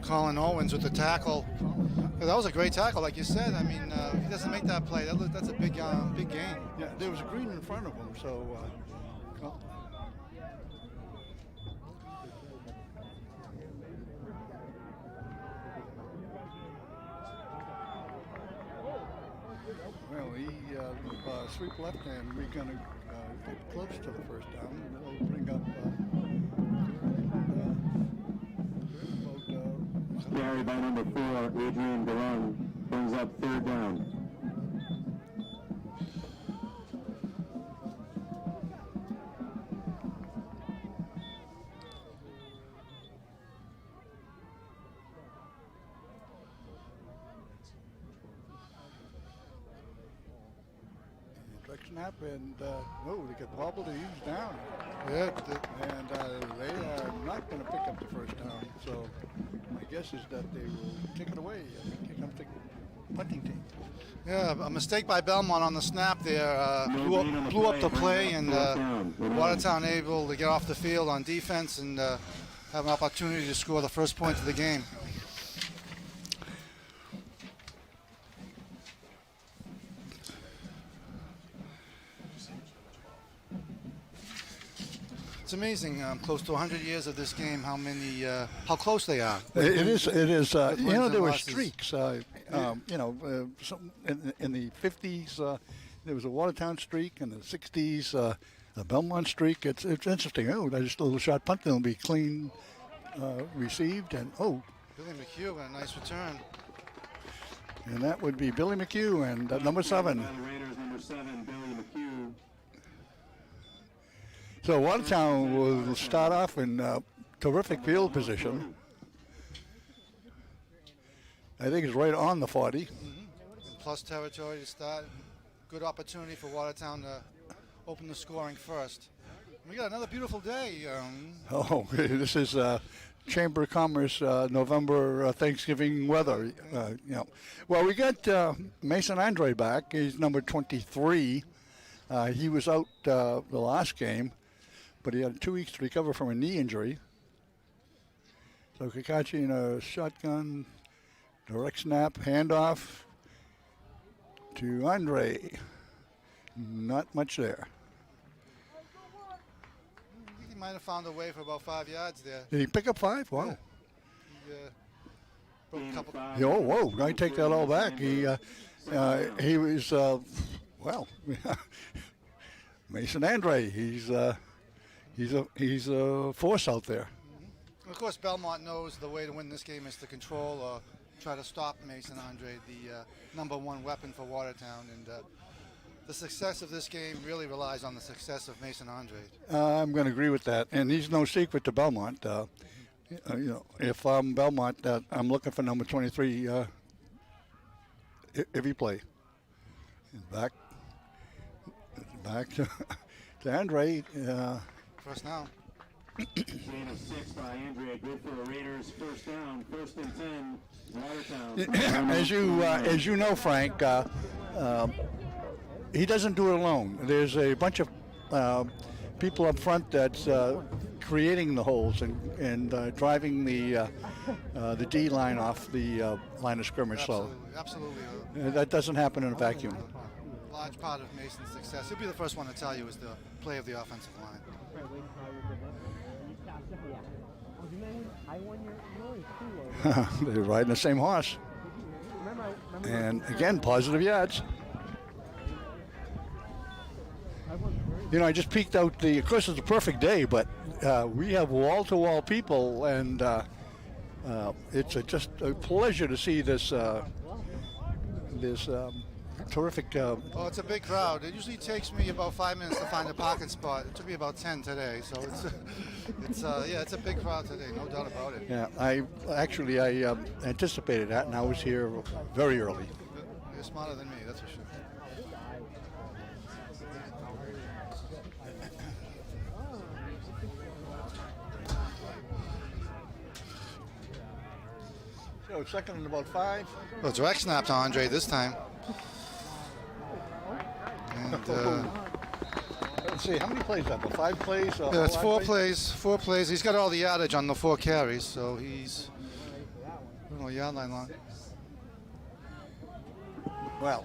Colin Owens with the tackle. That was a great tackle, like you said. I mean, if he doesn't make that play, that's a big gain. Yeah, there was a green in front of him, so. Well, he sweep left, and we're going to get close to the first down. We'll bring up. Carry by number 4, Adrian Garung, brings up third down. Direct snap, and they get wobbled, and he's down. Yeah, and they are not going to pick up the first down, so my guess is that they will take it away. I think here comes the punting team. yeah, a mistake by Belmont on the snap there blew up the play, and Watertown able to get off the field on defense and have an opportunity to score the first point of the game. It's amazing, close to 100 years of this game, how close they are. It is. There were losses. streaks. In the 50s, there was a Watertown streak. In the 60s, a Belmont streak. It's interesting. Oh, just a little shot punt. It'll be clean received, and Billy McHugh with a nice return. And that would be Billy McHugh and number 7. Raiders number 7, Billy McHugh. So Watertown will start off in terrific field position. I think it's right on the 40. Plus territory to start. Good opportunity for Watertown to open the scoring first. We got another beautiful day. This is Chamber of Commerce November Thanksgiving weather. Well, we got Mason Andre back. He's number 23. He was out the last game, but he had 2 weeks to recover from a knee injury. So Kakachi in a shotgun, direct snap, handoff to Andre. Not much there. He might have found a way for about 5 yards there. Did he pick up 5? Wow. He broke a couple. Whoa! I take that all back. He was Mason Andre. He's a force out there. Of course, Belmont knows the way to win this game is to control or try to stop Mason Andre, the number 1 weapon for Watertown, and the success of this game really relies on the success of Mason Andre. I'm going to agree with that, and he's no secret to Belmont. If I'm Belmont, I'm looking for number 23 every play. Back to Andre. First now. Gain of 6 by Andre. Good for the Raiders. First down. 1st and 10. Watertown. As you know, Frank, he doesn't do it alone. There's a bunch of people up front that's creating the holes and driving the D line off the line of scrimmage. Absolutely. That doesn't happen in a vacuum. Large part of Mason's success. He'll be the first one to tell you is the play of the offensive line. They're riding the same horse. And again, positive yards. I just peeked out of course it's a perfect day, but we have wall-to-wall people, and it's just a pleasure to see this terrific. It's a big crowd. It usually takes me about 5 minutes to find a parking spot. It took me about 10 today, so it's a big crowd today, no doubt about it. Yeah, I anticipated that, and I was here very early. You're smarter than me, that's for sure. So 2nd and about 5. Well, direct snap to Andre this time. And, let's see, how many plays are there? 5 plays? Yeah, it's 4 plays. 4 plays. He's got all the yardage on the 4 carries, so he's Oh, yard line long. Well,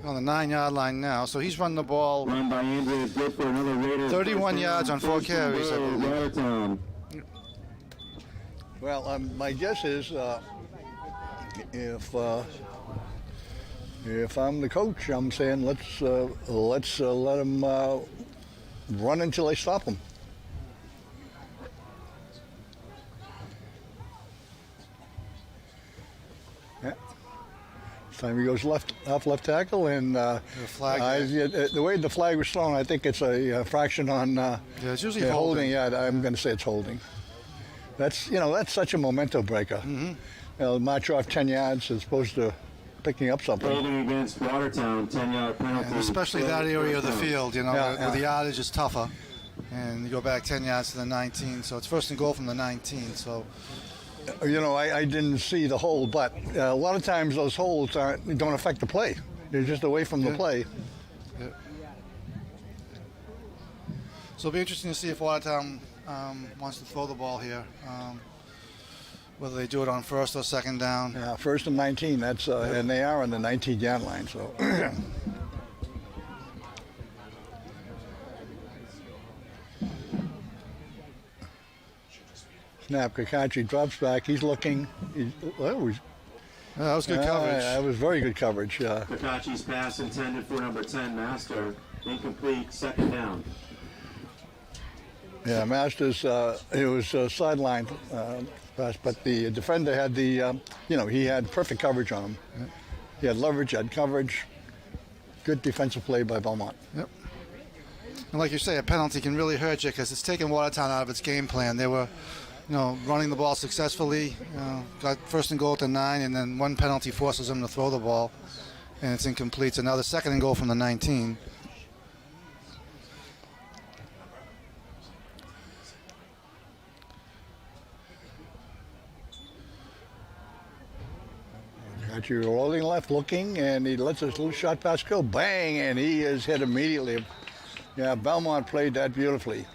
On the 9-yard line now, so he's run the ball Run by Andrea is good for another Raiders. 31 yards on 4 carries, I believe. Watertown. well, my guess is if I'm the coach, I'm saying let's let them run until they stop them. Yeah. This time he goes left tackle, and flag. the way the flag was thrown, I think it's a fraction on It's usually holding. Yeah, I'm going to say it's holding. That's such a memento breaker. Mm-hmm. March off 10 yards as opposed to picking up something. Holding against Watertown, 10-yard penalty. And especially that area of the field, Yeah, where the yardage is tougher. And you go back 10 yards to the 19, so it's first and goal from the 19. So, I didn't see the hold, but a lot of times those holds don't affect the play. They're just away from the play. yeah. So it'll be interesting to see if Watertown wants to throw the ball here. Whether they do it on first or second down. Yeah, first and 19. That's and they are on the 19-yard line. So. Snap. Kakachi drops back. He's looking. That was good coverage. That was very good coverage. Kakachi's pass intended for number 10, Master. Incomplete, second down. Yeah, Masters. It was sideline pass, but the defender had he had perfect coverage on him. Yep. He had leverage, had coverage. Good defensive play by Belmont. Yep. And like you say, a penalty can really hurt you because it's taken Watertown out of its game plan. They were, running the ball successfully. Got first and goal at the 9, and then one penalty forces them to throw the ball, and it's incomplete. So now the second and goal from the 19. Got you rolling left, looking, and he lets his little shot pass go, bang, and he is hit immediately. Yeah, Belmont played that beautifully.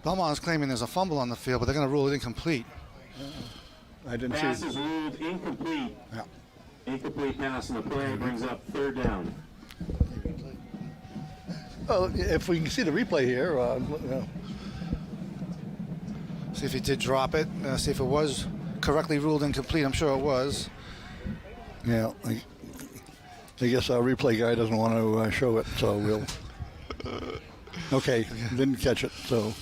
Belmont is claiming there's a fumble on the field, but they're going to rule it incomplete. I didn't Pass see. is ruled incomplete. Yeah. Incomplete pass, and the play brings up third down. Well, if we can see the replay here, See if he did drop it. See if it was correctly ruled incomplete. I'm sure it was. yeah, I guess our replay guy doesn't want to show it, so we'll. Okay, didn't catch it, so.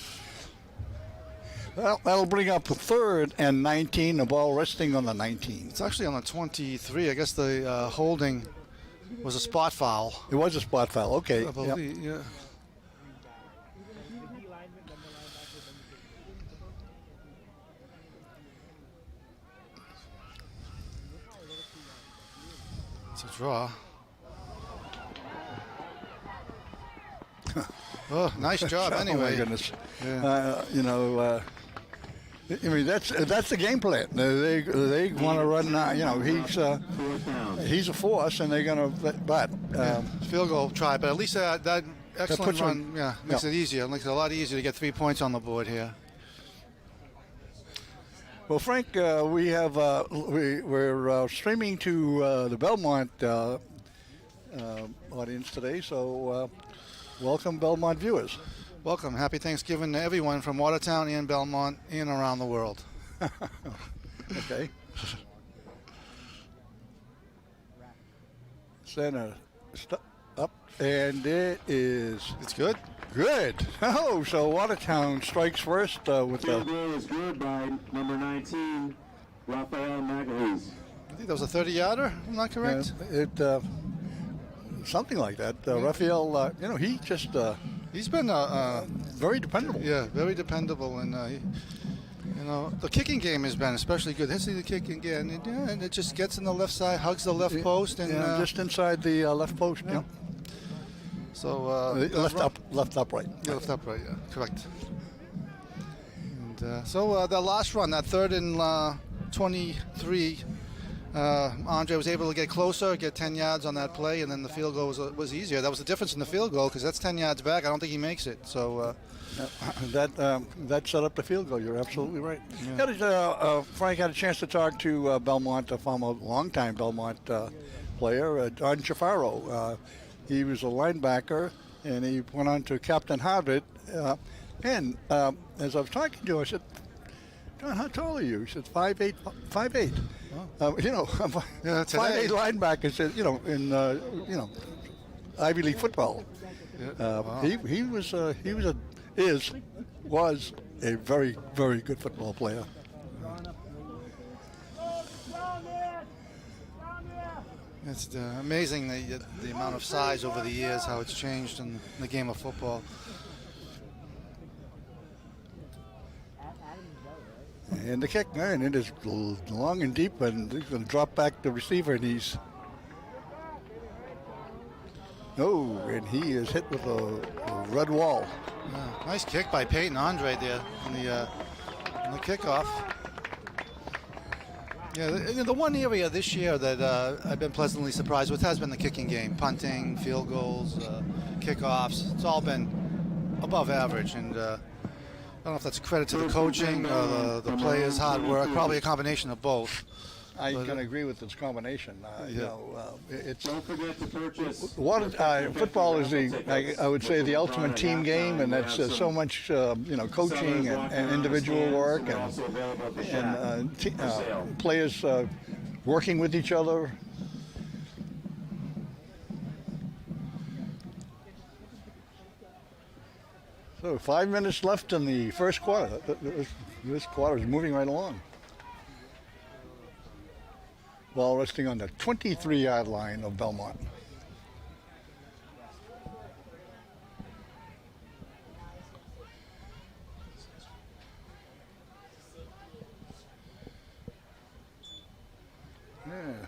Well, that'll bring up third and 19, the ball resting on the 19. It's actually on the 23. I guess the holding was a spot foul. It was a spot foul, okay. I Yep. believe, yeah. It's a draw. Oh, nice job anyway. Oh my goodness. Yeah. I mean that's the game plan. They want to run. Fourth down. He's a force, and they're gonna. But Field goal try, but at least that excellent puts run, makes yeah. it easier. It makes it a lot easier to get 3 points on the board here. well, Frank, we have we're streaming to the Belmont audience today. So welcome, Belmont viewers. Welcome. Happy Thanksgiving to everyone from Watertown and Belmont and around the world. Okay. Center up, and it is It's good. good. Oh, so Watertown strikes first with Field the. goal is good by number 19, Rafael Magalhaes. I think that was a 30-yarder. I'm not correct. Something like that. Raphael, he just He's been very dependable. very dependable, and the kicking game has been especially good. Let's see the kicking again, and it just gets in the left side, hugs the left post, and just inside the left post. yeah. Yeah. So Left upright. left upright, yeah, correct. And so the last run, that third and 23, Andre was able to get closer, get 10 yards on that play, and then the field goal was easier. That was the difference in the field goal because that's 10 yards back. I don't think he makes it. So that set up the field goal. You're absolutely right. Yeah. Frank had a chance to talk to Belmont, a former longtime Belmont player, Don Chaffaro. He was a linebacker, and he went on to captain Harvard. And as I was talking to him, I said, "John, how tall are you?" He said, 5'8". 5'8". Oh. You know, 5'8" linebacker. Said, in Ivy League football. Yeah. Wow. He was a very, very good football player. It's amazing the amount of size over the years, how it's changed in the game of football. And the kick, man, it is long and deep, and he's going to drop back the receiver, and he is hit with a red wall. Yeah, nice kick by Peyton Andre there on the kickoff. Yeah, the one area this year that I've been pleasantly surprised with has been the kicking game. Punting, field goals, kickoffs. It's all been above average, and I don't know if that's a credit to the coaching or the players' hard work. Probably a combination of both. I can agree with this combination. It's Don't forget to purchase. Football is I would say the ultimate team game, and that's so much coaching and individual work and players working with each other. So 5 minutes left in the first quarter. This quarter is moving right along. Ball resting on the 23-yard line of Belmont. Yeah.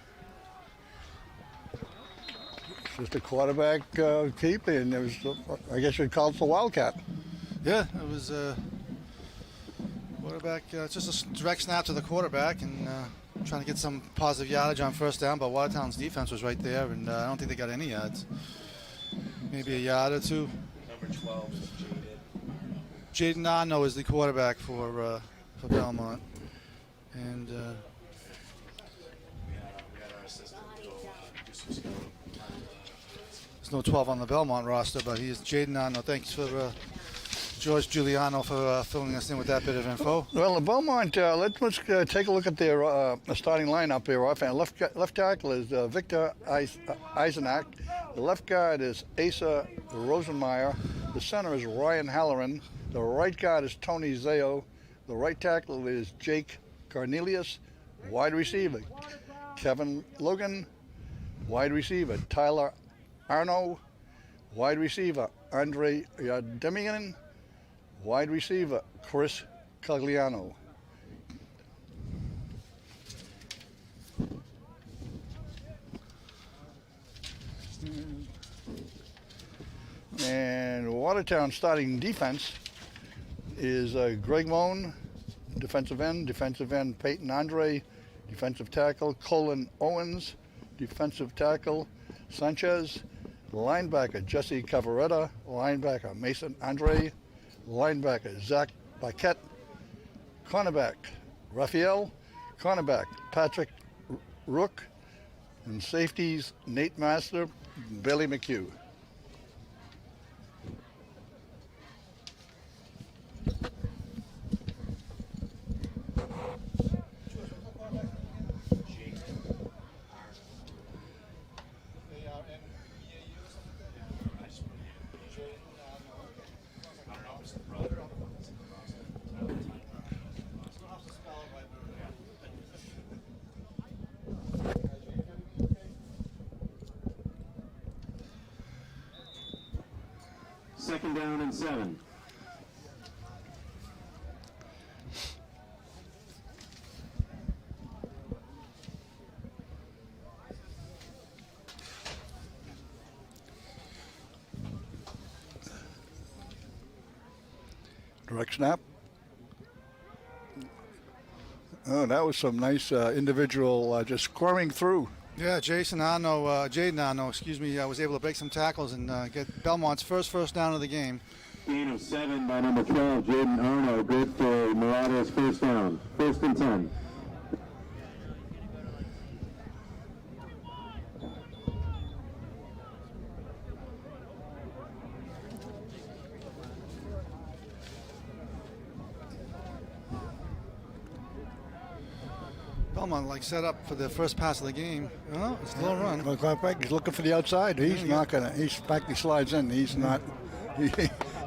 Just a quarterback keep, and it was, I guess you'd call it the Wildcat. Yeah, it was quarterback. It's just a direct snap to the quarterback, and trying to get some positive yardage on first down, but Watertown's defense was right there, and I don't think they got any yards. Maybe a yard or two. Number 12 is Jaden Arno is the quarterback for Belmont, and we had our assistant go do some scouting. there's no 12 on the Belmont roster, but he is Jaden Arno. Thanks for George Giuliano for filling us in with that bit of info. Well, the Belmont, let's take a look at their starting lineup here. Left tackle is Victor Eisenach. The left guard is Asa Rosenmeyer. The center is Ryan Halloran. The right guard is Tony Zao. The right tackle is Jake Cornelius. Wide receiver, Kevin Logan. Wide receiver, Tyler Arno. Wide receiver, Andre Yademian. Wide receiver, Chris Cagliano. And Watertown starting defense is Greg Moan, defensive end Peyton Andre, defensive tackle Colin Owens, defensive tackle Sanchez, linebacker Jesse Cavaretta, linebacker Mason Andre, linebacker Zach Paquette, cornerback Raphael, cornerback Patrick Rook, and safeties Nate Master, Billy McHugh. Second down and 7. Direct snap. Oh, that was some nice individual just squaring through. Yeah, Jaden Arno, was able to break some tackles and get Belmont's first down of the game. Gain of 7 by number 12, Jaden Arno. Good for Marauders first down. 1st and 10. Belmont set up for the first pass of the game. Oh, it's a little run. He's looking for the outside. He's not gonna. He's back. He slides in. He's not.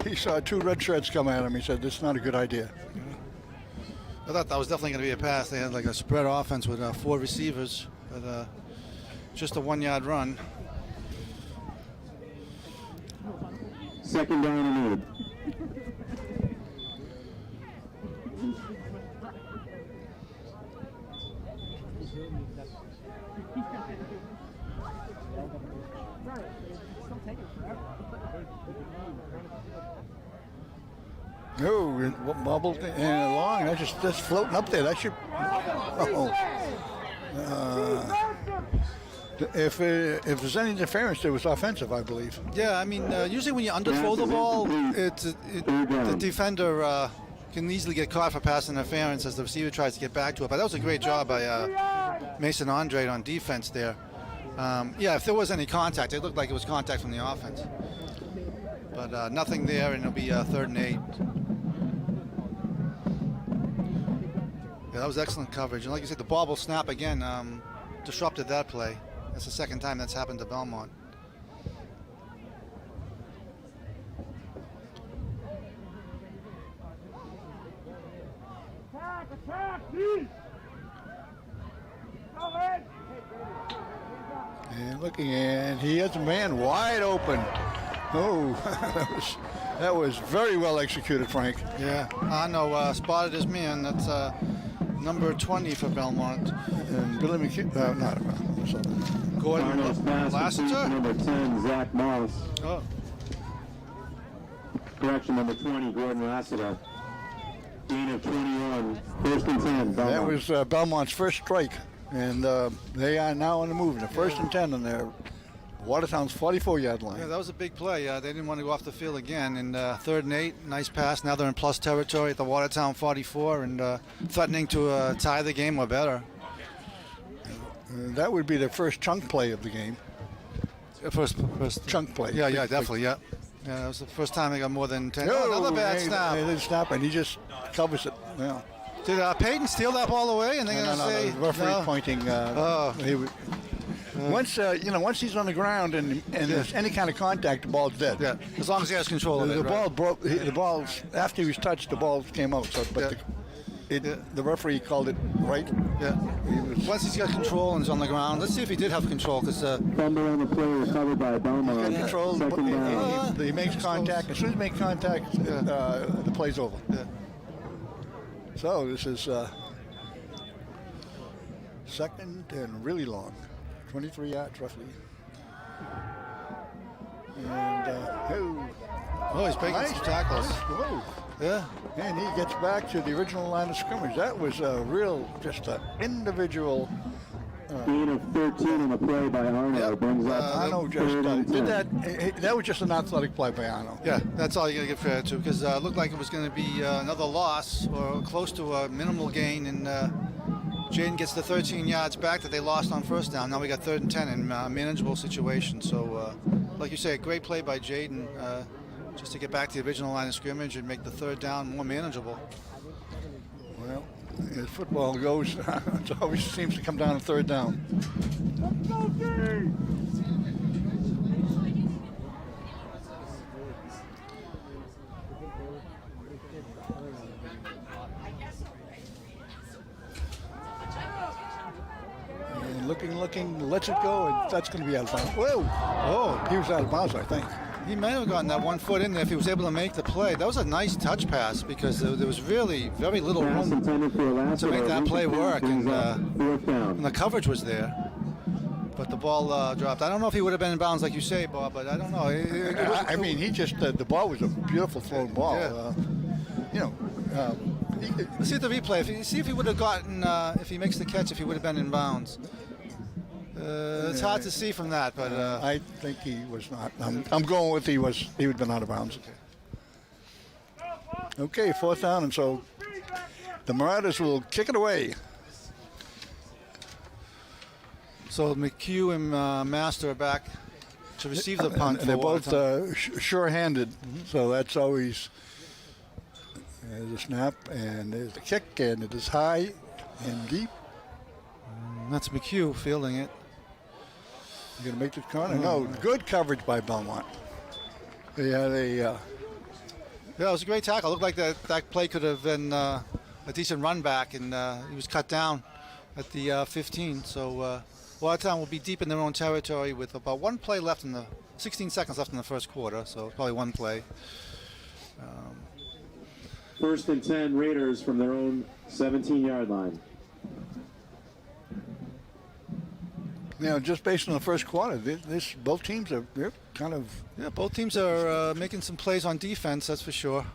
He saw 2 red shirts come at him. He said, "This is not a good idea." I thought that was definitely going to be a pass. They had a spread offense with 4 receivers, but just a 1-yard run. 2nd down and 8. No, it bubbled and along. That's just floating up there. That should. Oh. If there's any interference, it was offensive, I believe. Yeah, I mean, usually when you underthrow the ball, the defender can easily get caught for pass interference as the receiver tries to get back to it. But that was a great job by Mason Andre on defense there. Yeah, if there was any contact, it looked like it was contact from the offense. But nothing there, and it'll be 3rd and 8. Yeah, that was excellent coverage. And like you said, the ball will snap again. Disrupted that play. That's the 2nd time that's happened to Belmont. And looking, and he has a man wide open. Oh, that was very well executed, Frank. Yeah, Arno spotted his man. That's number 20 for Belmont. And Billy McKee, Gordon Arno's pass Lassiter. number 10, Zach Moss. Oh, Correction, number 20, Gordon Lassiter. Gain of 21. 1st and 10. Belmont. That was Belmont's first strike, and they are now on the move. The 1st and 10 on their Watertown's 44-yard line. yeah, that was a big play. They didn't want to go off the field again. And 3rd and 8, nice pass. Now they're in plus territory at the Watertown 44 and threatening to tie the game or better. That would be the first chunk play of the game. First Chunk play. Yeah, Big definitely, yeah. Yeah, that was the first time they got more than 10. Oh, another bad snap. He didn't snap, and he just covers it. Yeah. Did Peyton steal that ball away? And they're going to say, The referee pointing. He would, once he's on the ground and there's any kind of contact, the ball's dead. Yeah, as long as he has control of it. The right? ball broke. The ball after he was touched, the ball came out. So, but the referee called it right. Yeah. Once he's got control and is on the ground, let's see if he did have control. Because Fumble on the play recovered by Belmont. He got control. 2nd down. He makes contact. As soon as he makes contact, the play's over. yeah. So this is 2nd and really long, 23 yards roughly. And he's breaking nice some tackles. Whoa. Yeah. And he gets back to the original line of scrimmage. That was a real, just an individual. Gain of 13 on the play by Arno. Yep. Brings up Arno just 3rd and did 10. that. That was just an athletic play by Arno. Yeah, that's all you got to give credit to, because it looked like it was going to be another loss or close to a minimal gain, and Jaden gets the 13 yards back that they lost on 1st down. Now we got 3rd and 10 in manageable situation. So, like you say, a great play by Jaden just to get back to the original line of scrimmage and make the 3rd down more manageable. Well, as football goes, it always seems to come down to 3rd down. And looking, lets it go, and that's going to be out of bounds. Whoa! Oh, he was out of bounds, I think. He may have gotten that 1 foot in there if he was able to make the play. That was a nice touch pass because there was really very little Pass room intended for to make that play work, and Fourth down. the coverage was there. But the ball dropped. I don't know if he would have been in bounds like you say, Bob, but I don't know. I mean, he just the ball was a beautiful thrown ball. Yeah. Let's see the replay. See if he would have gotten, if he makes the catch, if he would have been in bounds. It's hard to see from that, but I think he was not. I'm going with he would have been out of bounds. Okay, 4th down, and so the Marauders will kick it away. so McHugh and Master are back to receive the punt. And they're for both Watertown. sure-handed, so that's always. There's a snap, and there's the kick, and it is high and deep. That's McHugh fielding it. You're going to make the corner? No, good coverage by Belmont. They had a. Yeah, it was a great tackle. It looked like that play could have been a decent run back, and he was cut down at the 15. So Watertown will be deep in their own territory with about one play left 16 seconds left in the first quarter. So probably one play. 1st and 10 Raiders from their own 17-yard line. Just based on the first quarter, both teams are kind of. Yeah, both teams are making some plays on defense. That's for sure.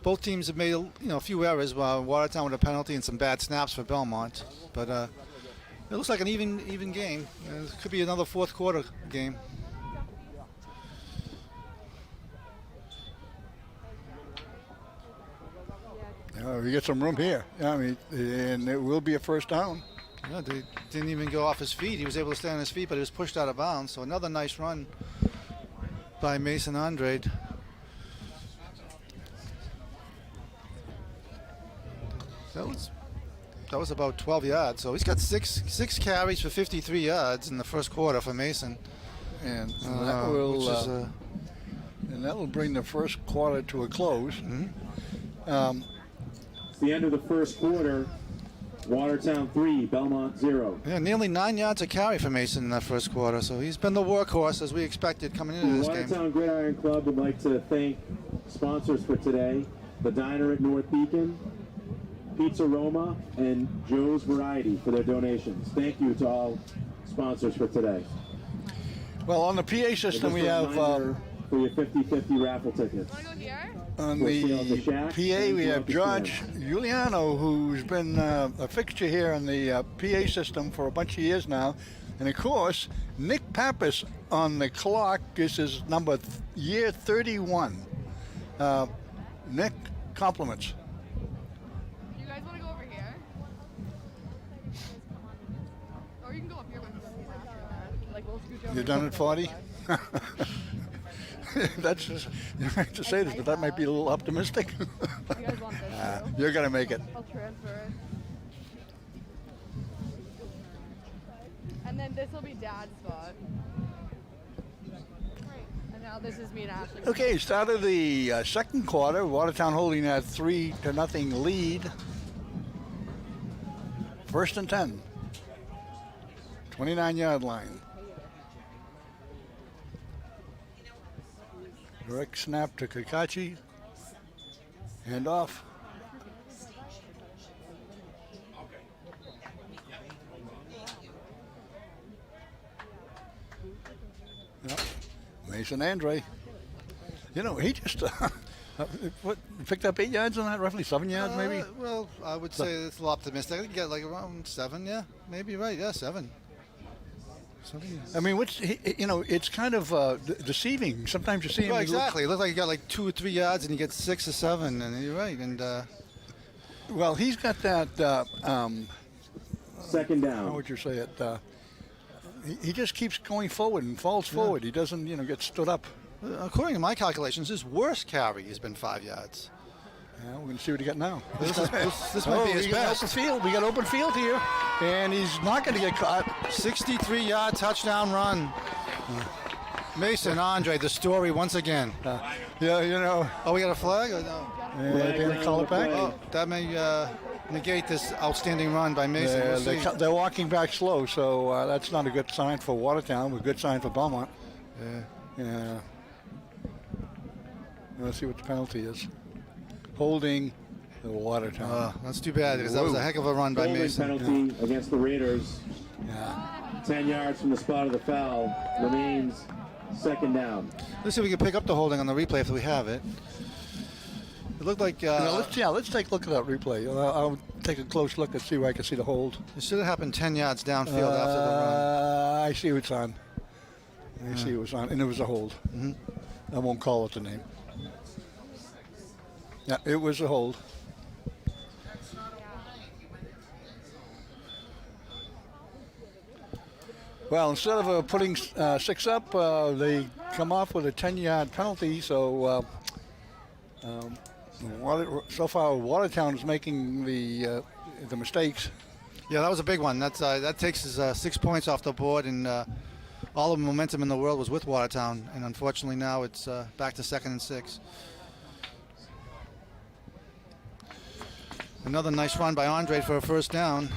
Both teams have made a few errors. Watertown with a penalty and some bad snaps for Belmont, but it looks like an even game. It could be another fourth quarter game. We get some room here. I mean, and it will be a 1st down. Yeah, they didn't even go off his feet. He was able to stay on his feet, but he was pushed out of bounds. So another nice run by Mason Andrade. That was about 12 yards. So he's got six carries for 53 yards in the first quarter for Mason. And that will bring the first quarter to a close. It's the end of the first quarter. Watertown 3, Belmont 0. Yeah, nearly 9 yards a carry for Mason in that first quarter. So he's been the workhorse as we expected coming into this The game. Watertown Gridiron Club would like to thank sponsors for today: the Diner at North Beacon, Pizza Roma, and Joe's Variety for their donations. Thank you to all sponsors for today. Well, on the PA system, we have. For your 50-50 raffle tickets. Want to go here? On the PA, we have George Giuliano, who's been a fixture here on the PA system for a bunch of years now. And of course, Nick Pappas on the clock. This is year 31. Nick, compliments. You guys want to go over here? Or you can go up here with me after that. Like, we'll scooch over. You're done at 40? That's just, you have to say this, but that might be a little optimistic. You guys want this too? You're going to make it. I'll transfer it. And then this will be Dad's spot. And now this is me and Ashley. Okay, start of the second quarter. Watertown holding that 3-0 lead. 1st and 10. 29-yard line. Direct snap to Kakachi. Hand off. Yep. Mason Andre. He just picked up 8 yards on that, roughly 7 yards, maybe. Well, I would say it's a little optimistic. I think he got like around 7, yeah, maybe right, yeah, 7. I mean, it's kind of deceiving. Sometimes you see him. Right, exactly. It looks like he got like 2 or 3 yards, and he gets 6 or 7, and you're right. And well, he's got that. 2nd down. How would you say it? He just keeps going forward and falls forward. He doesn't, get stood up. According to my calculations, his worst carry has been 5 yards. Yeah, we're going to see what he got now. This might be his we got best. open field. We got open field here, and he's not going to get caught. 63-yard touchdown run. Mason Andre, the story once again. Yeah, Oh, we got a flag? Or no? They're going to call it back. Oh, that may negate this outstanding run by Mason. We'll see. They're walking back slow, so that's not a good sign for Watertown. A good sign for Belmont. Yeah. Let's see what the penalty is. Holding the Watertown. That's too bad because that was a heck of a run by Holding Mason. penalty against the Raiders. Yeah. 10 yards from the spot of the foul. Remains 2nd down. Let's see if we can pick up the holding on the replay if we have it. It looked like let's take a look at that replay. I'll take a close look and see where I can see the hold. it should have happened 10 yards downfield after the run. I see what's on. I see it was on, and it was a hold. I won't call it the name. Yeah, it was a hold. Well, instead of putting 6 up, they come off with a 10-yard penalty. So so far, Watertown is making the mistakes. Yeah, that was a big one. That takes us 6 points off the board, and all the momentum in the world was with Watertown. And unfortunately, now it's back to 2nd and 6. Another nice run by Andre for a first down.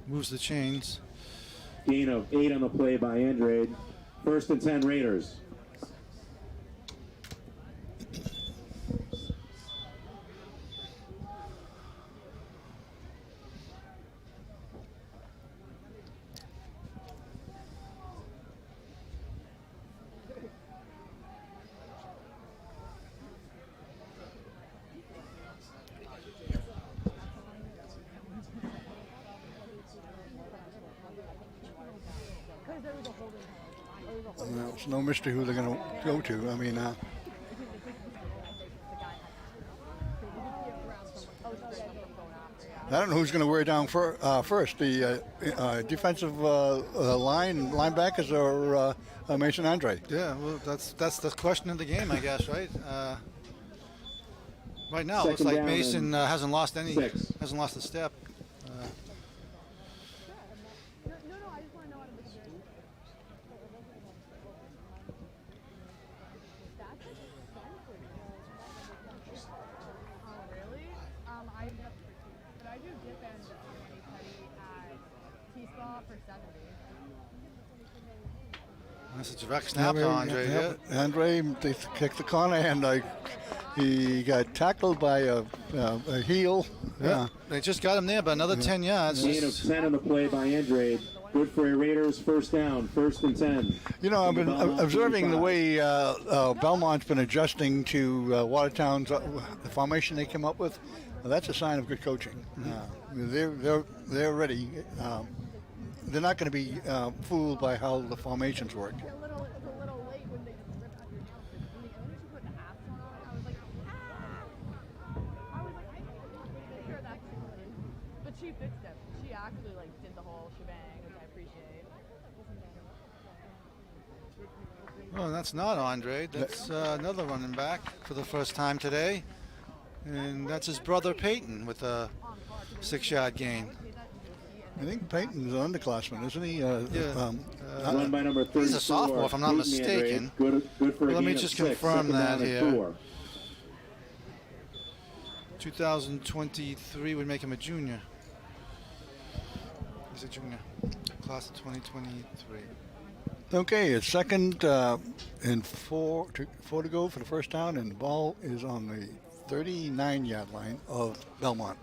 Moves the chains. Gain of 8 on the play by Andrade. 1st and 10 Raiders. Well, it's no mystery who they're going to go to. I mean, I don't know who's going to wear down first, the defensive linebackers or Mason Andre. Yeah, well, that's the question of the game, I guess, right? Right now, it looks Second like down Mason and hasn't lost a step. No, I just want to know how to make it. Oh, really? But I do dip and petty at T-Spot for 70. That's a direct snap to Andre. Yeah. Andre, they kicked the corner, and he got tackled by a heel. Yeah. They just got him there, but another 10 yards. Gain of 10 on the play by Andrade. Good for a Raiders first down. 1st and 10. You know, I've been Belmont observing the 45. way Belmont's been adjusting to Watertown's the formation they came up with. Well, that's a sign of good coaching. They're ready. They're not going to be fooled by how the formations work. It's a little late when they ripped out your nails. When the owner put an ass on it, I was like, ah! I was like, I'm pretty sure that's good. But she fixed it. She actually did the whole shebang, which I appreciate. Oh, that's not Andre. That's another running back for the first time today. And that's his brother Peyton with a 6-yard gain. I think Peyton's an underclassman, isn't he? Run by number 34. He's a sophomore, if I'm not Peyton mistaken. Andrade. Good for a Let me gain of just 6. confirm Second that down and here. 4. 2023 would make him a junior. He's a junior. Class of 2023. Okay, it's 2nd and 4 to go for the first down, and the ball is on the 39-yard line of Belmont.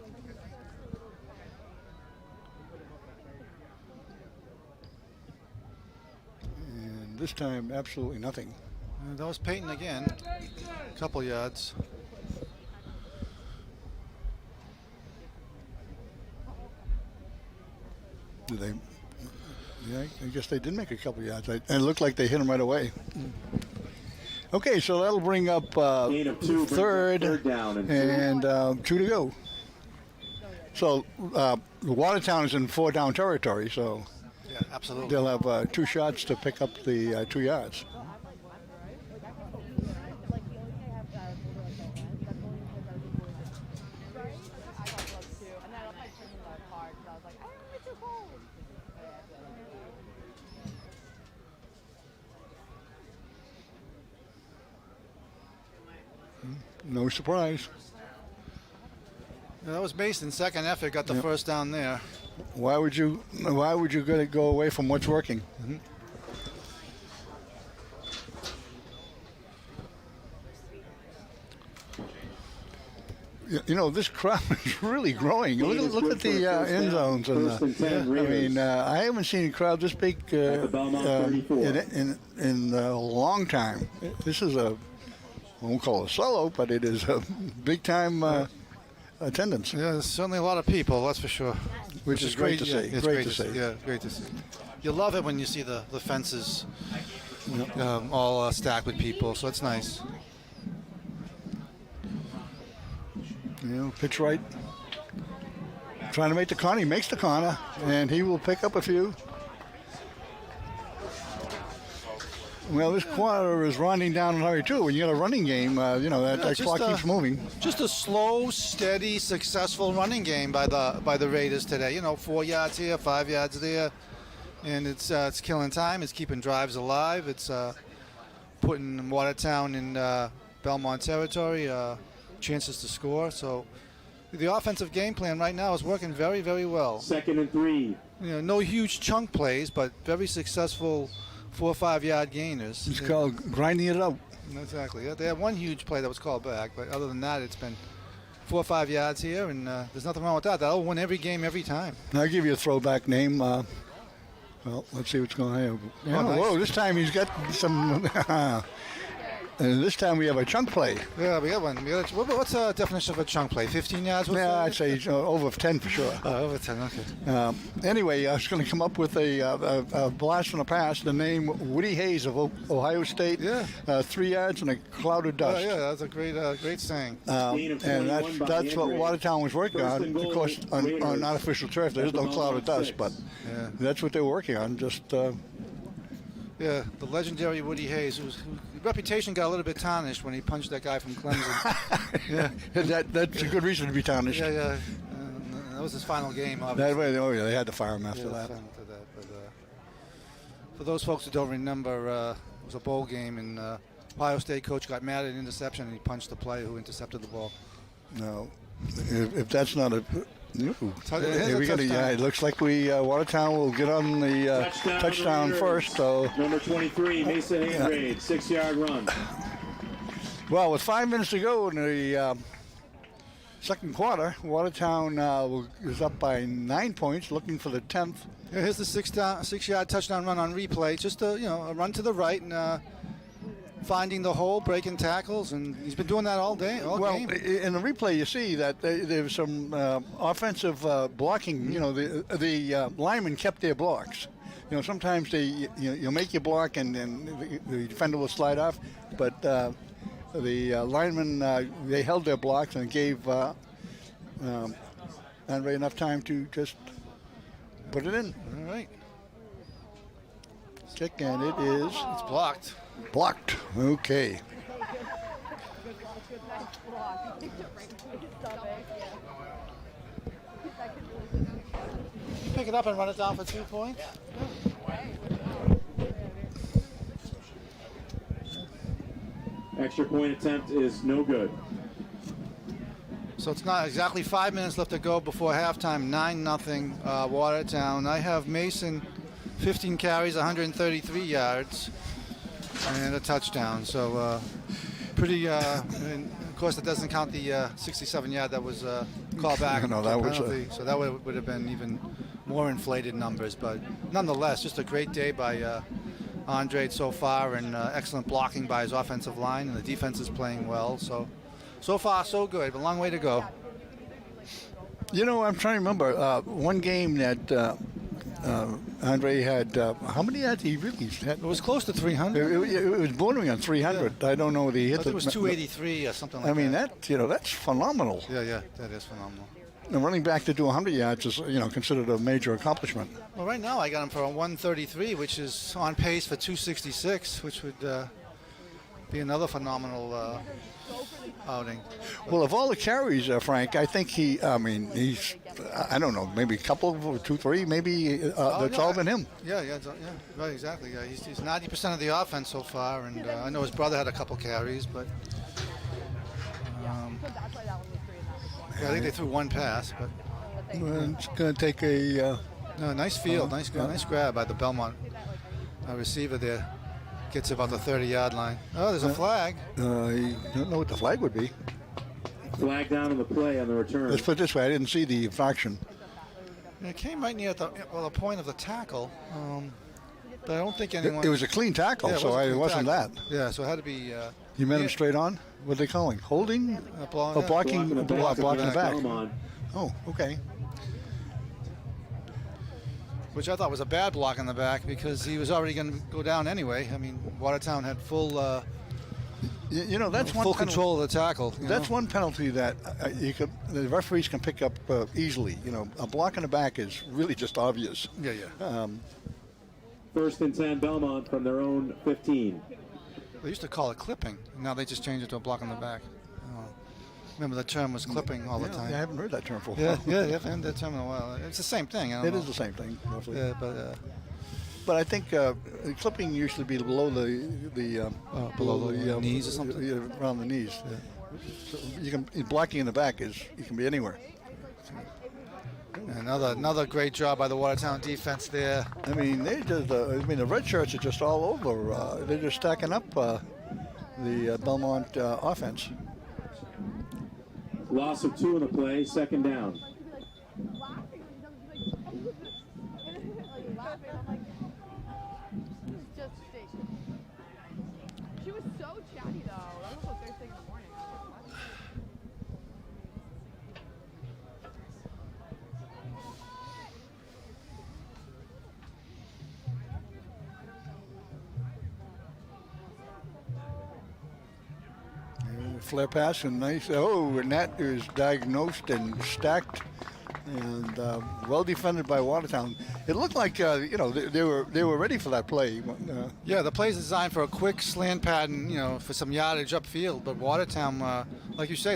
And this time, absolutely nothing. That was Peyton again. A couple yards. Do they? Yeah, I guess they did make a couple yards. And it looked like they hit him right away. Okay, so that'll bring up Gain of 2. third down and 2 to go. So Watertown is in 4-down territory, so Yeah, absolutely. they'll have 2 shots to pick up the 2 yards. No surprise. Yeah, that was Mason's second effort. Got the first down there. Why would you go away from what's working? You know, this crowd is really growing. Look at the end zones. And, I mean, I haven't seen a crowd this big in a long time. This is I won't call it a sellout, but it is a big-time attendance, Yeah, there's certainly a lot of people, that's for sure. which is great to Yeah, see. it's Great to see. Yeah, great to see. You love it when you see the fences all stacked with people, so it's nice. Pitch right. Trying to make the corner. He makes the corner, and he will pick up a few. Well, this quarter is running down in a hurry, too. When you got a running game, that just, clock keeps moving. Just a slow, steady, successful running game by the Raiders today. 4 yards here, 5 yards there, and it's killing time. It's keeping drives alive. It's putting Watertown in Belmont territory, chances to score. So the offensive game plan right now is working very, very well. 2nd and 3. No huge chunk plays, but very successful 4 or 5 yard gainers. It's called grinding it out. Exactly. They had one huge play that was called back, but other than that, it's been 4 or 5 yards here, and there's nothing wrong with that. That'll win every game every time. I'll give you a throwback name. Well, let's see what's going on here. Oh, nice. Whoa, this time he's got some... and this time we have a chunk play. Yeah, we got one. What's the definition of a chunk play? 15 yards? Yeah, I'd say over 10 for sure. Over 10, okay. Anyway, I was going to come up with a blast from the past. The name Woody Hayes of Ohio State. Yeah. 3 yards and a cloud of dust. Yeah, that's a great saying. Gain of And 21 by that's what Andre. Watertown was working First on. and Of goal, course, on Raiders artificial turf, there's at no the cloud of Belmont dust, but 6. Yeah. that's what they're working on. Just Yeah, the legendary Woody Hayes, whose reputation got a little bit tarnished when he punched that guy from Clemson. yeah, that's a good reason to be tarnished. Yeah. That was his final game, That obviously. way, they had to fire him after Yeah, that. after that. But for those folks who don't remember, it was a bowl game, and Ohio State coach got mad at an interception, and he punched the player who intercepted the ball. No, if that's not a. Here we go. touchdown. Yeah, it looks like Watertown will get on the touchdown Raiders. first. So, Number 23, Mason Andrade, 6-yard run. well, with 5 minutes to go in the second quarter, Watertown is up by 9 points, looking for the 10th. Yeah, here's the 6-yard touchdown run on replay. Just a run to the right and finding the hole, breaking tackles, and he's been doing that all day, all Well, game. in the replay, you see that there's some offensive blocking. The linemen kept their blocks. Sometimes you'll make your block and the defender will slide off, but the linemen they held their blocks and gave Andre enough time to just put it in. All right, Kick, and it is it's blocked. blocked. Okay. Pick it up and run it down for 2 points. Extra point attempt is no good. So it's not exactly 5 minutes left to go before halftime. 9-0 Watertown. I have Mason, 15 carries, 133 yards, and a touchdown. So pretty. And of course, it doesn't count the 67-yard that was called back. No, that was penalty. So that would have been even more inflated numbers. But nonetheless, just a great day by Andre so far, and excellent blocking by his offensive line, and the defense is playing well. So far, so good. But a long way to go. I'm trying to remember one game that Andre had. How many had he really had? It was close to 300. It was bordering on 300. Yeah. I don't know if he hit I think it was 283 or something like that. I mean, that's phenomenal. Yeah, that is phenomenal. And running back to do 100 yards is, considered a major accomplishment. Well, right now I got him for a 133, which is on pace for 266, which would be another phenomenal outing. Well, of all the carries, Frank, I think he's, I don't know, maybe a couple, 2, 3, maybe that's all been him. Yeah, right, exactly. Yeah, he's 90% of the offense so far, and I know his brother had a couple carries, but I think they threw one pass. But It's going to take a... no, nice field, nice grab by the Belmont receiver there. Gets about the 30-yard line. Oh, there's a flag. I don't know what the flag would be. Flag down on the play on the return. Let's put it this way, I didn't see the infraction. It came right near the point of the tackle, but I don't think anyone. It was a clean tackle, Yeah, so a it clean wasn't tackle. that. Yeah, so it had to be You met him Yeah. straight on? What are they calling? Holding? Block- Oh, blocking the back. Belmont. Oh, okay. which I thought was a bad block in the back because he was already going to go down anyway. I mean, Watertown had full That's one full penalty. control of the tackle. That's one penalty that the referees can pick up easily. A block in the back is really just obvious. Yeah. First and 10 Belmont from their own 15. They used to call it clipping. Now they just changed it to a block in the back. Remember the term was clipping all the time. I haven't heard that term for a Yeah, while. yeah, I haven't heard that term in a while. It's the same thing. It is the same thing, roughly. Yeah, but But I think clipping used to be below below the knees or something? Yeah, around the knees. So blocking in the back you can be anywhere. another great job by the Watertown defense there. I mean, the red shirts are just all over. They're just stacking up the Belmont offense. Loss of 2 in the play, second down. She was so chatty though. That was the first thing in the morning. I was like, what? Flare pass and nice. Oh, and that is diagnosed and stacked and well defended by Watertown. It looked like they were ready for that play. Yeah, the play's designed for a quick slant pattern, for some yardage upfield. But Watertown, like you say,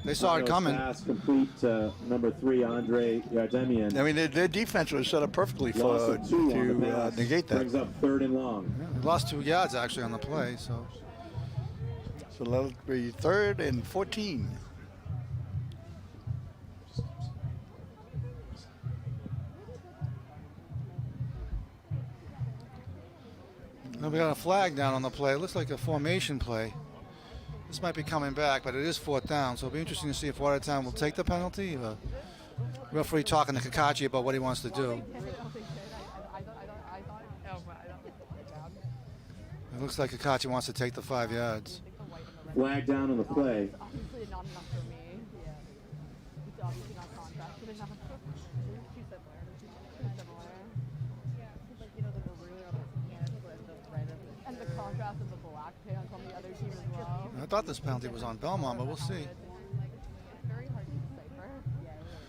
they saw it coming. Pass complete to number 3, Andre Yardemian. I mean, their defense was set up perfectly Loss for of 2 on the to pass. negate that. Brings up 3rd and long. They lost 2 yards actually on the play. So So that'll be 3rd and 14. now we got a flag down on the play. It looks like a formation play. This might be coming back, but it is 4th down. So it'll be interesting to see if Watertown will take the penalty. Referee talking to Kakachi about what he wants to do. It looks like Kakachi wants to take the 5 yards. Flag down on the play. Obviously not enough for me. Yeah. It's obviously not contract. But enough. Too similar. Too similar. It's like, the maroon of his pants and the red of his and the contrast of the black pants on the other team as well. I thought this penalty was on Belmont, but we'll see. It's very hard to decipher.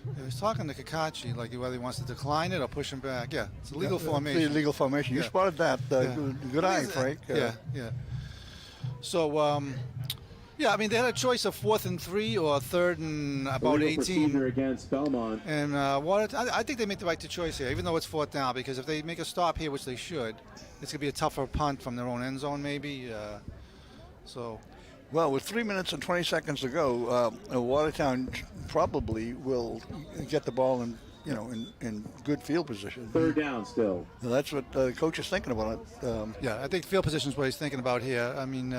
Yeah, he's talking to Kakachi, like whether he wants to decline it or push him back. Yeah, it's a legal The formation. legal formation. You Yeah. spotted that. Yeah. Good eye, Frank. Yeah. So, yeah, I mean, they had a choice of 4th and 3 or 3rd and about Illegal 18. procedure against Belmont. And I think they make the right choice here, even though it's 4th down, because if they make a stop here, which they should, it's going to be a tougher punt from their own end zone, maybe. So, Well, with 3 minutes and 20 seconds to go, Watertown probably will get the ball in good field position. 3rd down still. That's what the coach is thinking about it. yeah, I think field position is what he's thinking about here. I mean,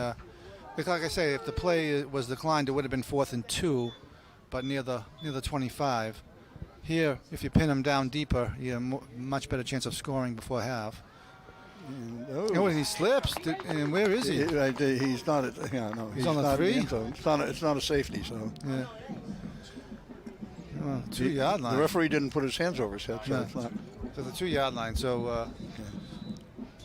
like I say, if the play was declined, it would have been 4th and 2, but near the 25. Here, if you pin him down deeper, you have much better chance of scoring before half. Oh, and he slips. And where is he? He's not. He's on the not 3? in the end zone. It's not a safety. So Yeah. 2-yard line. the referee didn't put his hands over his head. So No. it's not. To the 2-yard line. So,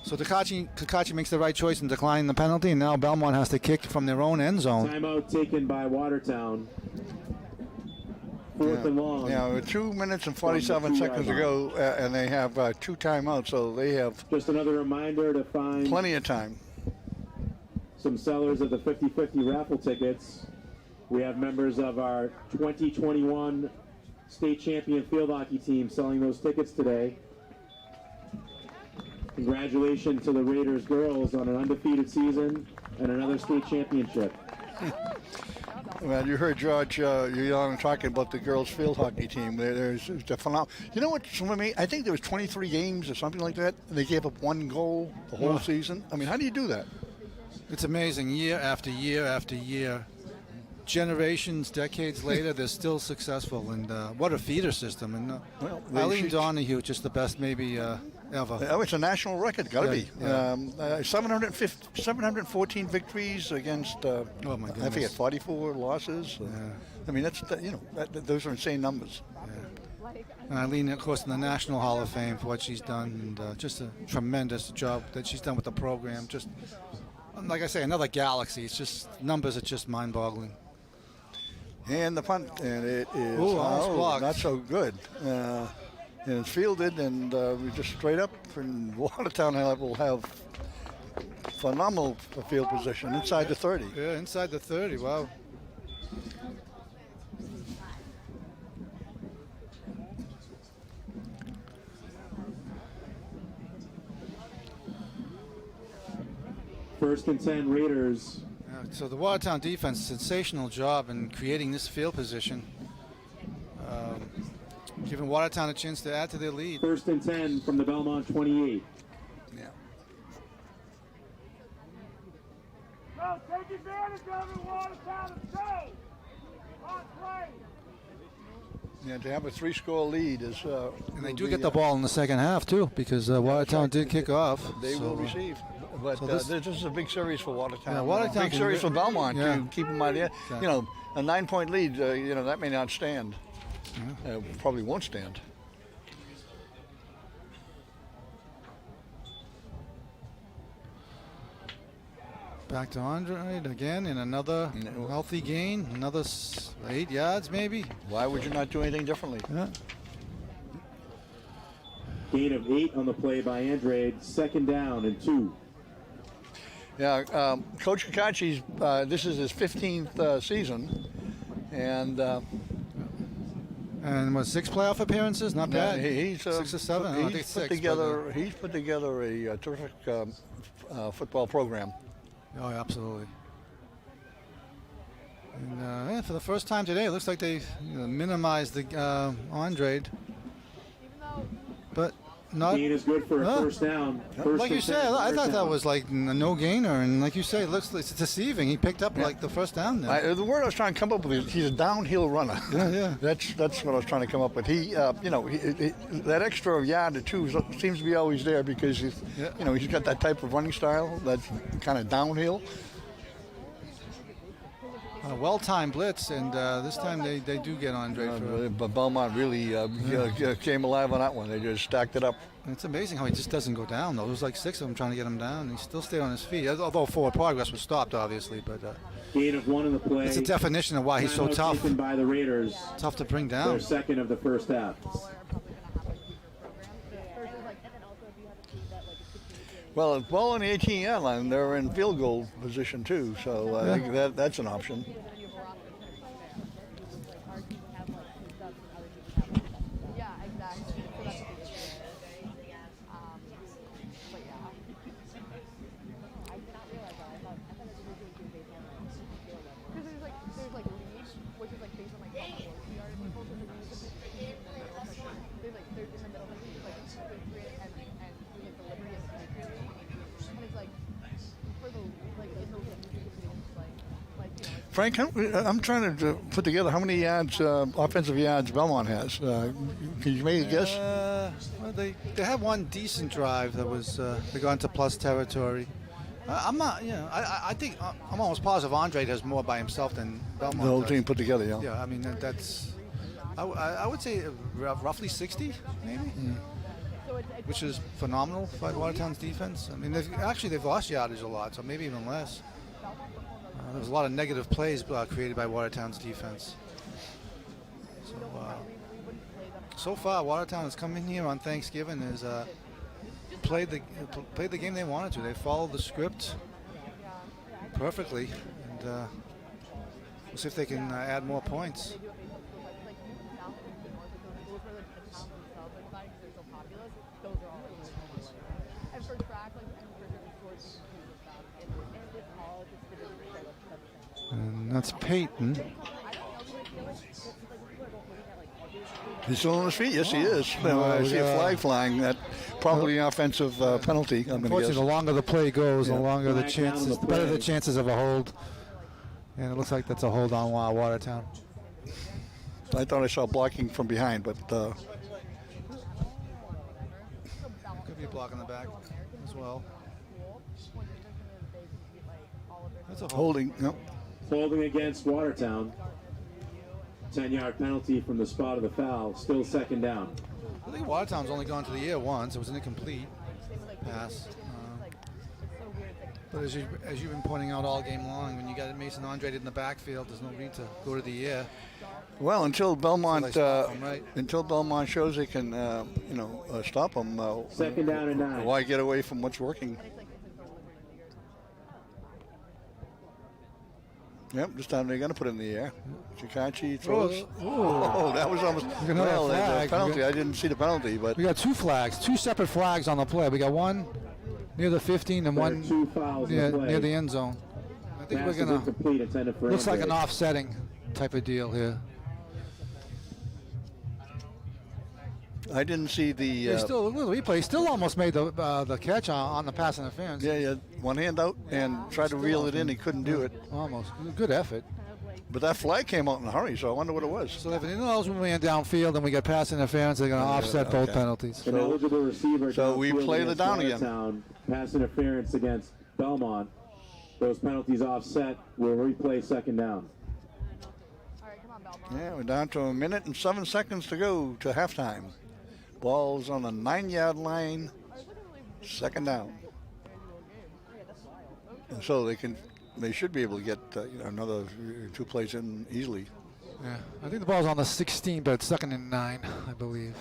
so Kakachi makes the right choice in declining the penalty, and now Belmont has to kick from their own end zone. Timeout taken by Watertown. 4th and long. Yeah, with 2 minutes and 47 seconds to go, and they have 2 timeouts, so they have Just another reminder to find plenty of time. some sellers of the 50-50 raffle tickets. We have members of our 2021 state champion field hockey team selling those tickets today. Congratulations to the Raiders girls on an undefeated season and another state championship. Well, you heard George Young talking about the girls' field hockey team. There's the phenomenal. You know what swimming? I think there was 23 games or something like that. And they gave up 1 goal the whole season. I mean, how do you do that? It's amazing. Year after year after year, generations, decades later, they're still successful. And what a feeder system! And Well, Eileen Donahue, just the best maybe ever. Oh, it's a national record. Got to be. Yeah. 714 victories against. Oh my I goodness. forget 44 losses. I mean, those are insane numbers. And Eileen, of course, in the National Hall of Fame for what she's done, and just a tremendous job that she's done with the program. Just like I say, another galaxy. It's just numbers are just mind-boggling. And the punt, and it is almost blocked. not so good. And it's fielded, and we just straight up. And Watertown will have phenomenal field position inside the 30. Yeah, inside the 30. Wow. First and 10 Raiders. So the Watertown defense, sensational job in creating this field position, giving Watertown a chance to add to their lead. First and 10 from the Belmont 28. Yeah. Go, take advantage of it, Watertown, and go! On play! Yeah, to have a 3-score lead is. And they do get the ball in the second half too, because Watertown did kick off. They so, will receive. But so this is a big series for Watertown. Yeah, Watertown big can series for Belmont yeah. to keep them out there. Exactly. You know, a 9-point lead. That may not stand. Probably won't stand. Back to Andre again in another healthy gain, another 8 yards maybe. Why would you not do anything differently? Yeah. Gain of 8 on the play by Andrade. Second down and 2. Yeah, Coach Kakachi's, this is his 15th season, and what, 6 playoff appearances? Not bad. he's 6 or 7. I think He's 6. He's put together a terrific football program. Oh, absolutely. And for the first time today, it looks like they minimized the Andrade, but not. Gain is good for a first down. First Like you and said, 10, I first thought that down. was like a no-gainer, and like you say, it's deceiving. He picked up like the first down there. The word I was trying to come up with is he's a downhill runner. Yeah. That's what I was trying to come up with. He that extra yard or two seems to be always there because he's got that type of running style that's kind of downhill. A well-timed blitz, and this time they do get Andre. But Belmont really came alive on that one. They just stacked it up. It's amazing how he just doesn't go down, though. There was like 6 of them trying to get him down, and he still stayed on his feet. Although forward progress was stopped, obviously, but Gain of 1 in the play. it's a definition of why he's so Timeout tough. taken by the Raiders. Tough to bring down. Their second of the first half. Well, it's ball on the 18-yard line. They're in field goal position too, so I think that's an option. Yeah, exactly. So that's but yeah. I did not realize that. I thought it was really based on because there's like leads, which is like based on like how close we are to people. So there's in the middle of the league, like Patriot and there's like the Liberty and Patriot League, and it's like for the like in those it's like Frank, I'm trying to put together how many yards, offensive yards Belmont has. Can you make a guess? Well, they had one decent drive that was they got into plus territory. I'm not, I think I'm almost positive Andre has more by himself than Belmont. The whole does. team put together, yeah. Yeah, I mean that's, I would say roughly 60 maybe, which is phenomenal by Watertown's defense. I mean they've lost yardage a lot, so maybe even less. There was a lot of negative plays created by Watertown's defense. So far, Watertown has come in here on Thanksgiving has played the game they wanted to. They followed the script perfectly, and we'll see if they can add more points. And that's Peyton. He's still on his feet. Yes, he is. I see a flag flying. That probably an offensive penalty. I'm going to Unfortunately, the guess. longer the play goes, the longer the Flag down on chances, the the better the play. chances of a hold. And it looks like that's a hold on Watertown. I thought I saw blocking from behind, but Good Could be a block in the back as well. That's a hold. Holding. No. Holding against Watertown. 10-yard penalty from the spot of the foul. Still second down. I think Watertown's only gone to the air once. It was an incomplete pass. But as you've been pointing out all game long, when you got Mason Andre in the backfield, there's no need to go to the air. Well, until Belmont, So they stop 'em, right? until Belmont shows they can, stop them. Second down and 9. Why get away from what's working? Yep, this time they're going to put it in the air. Chikachi throws. Oh, that was almost. Another Well, the flag. penalty. I didn't see the penalty, but We got two flags, two separate flags on the play. We got one near the 15 and There are one 2 fouls in near, the play. near the end zone. I think Pass we're is going to. incomplete, intended for Looks like an Andre. offsetting type of deal here. I didn't see the. They still, look at the replay. He still almost made the catch on the pass interference. Yeah, one hand out and tried to reel it in. He couldn't do it. Almost. Good effort. But that flag came out in a hurry, so I wonder what it was. So if anyone else moving downfield and we get pass interference, they're going to offset both okay. penalties. An eligible receiver. So we downfield play the against down again. Watertown. Pass interference against Belmont. Those penalties offset. We'll replay second down. All right, come on, Belmont. Yeah, we're down to 1 minute and 7 seconds to go to halftime. Ball's on the 9-yard line. Second down. And so they should be able to get another 2 plays in easily. Yeah, I think the ball's on the 16, but it's 2nd and 9, I believe.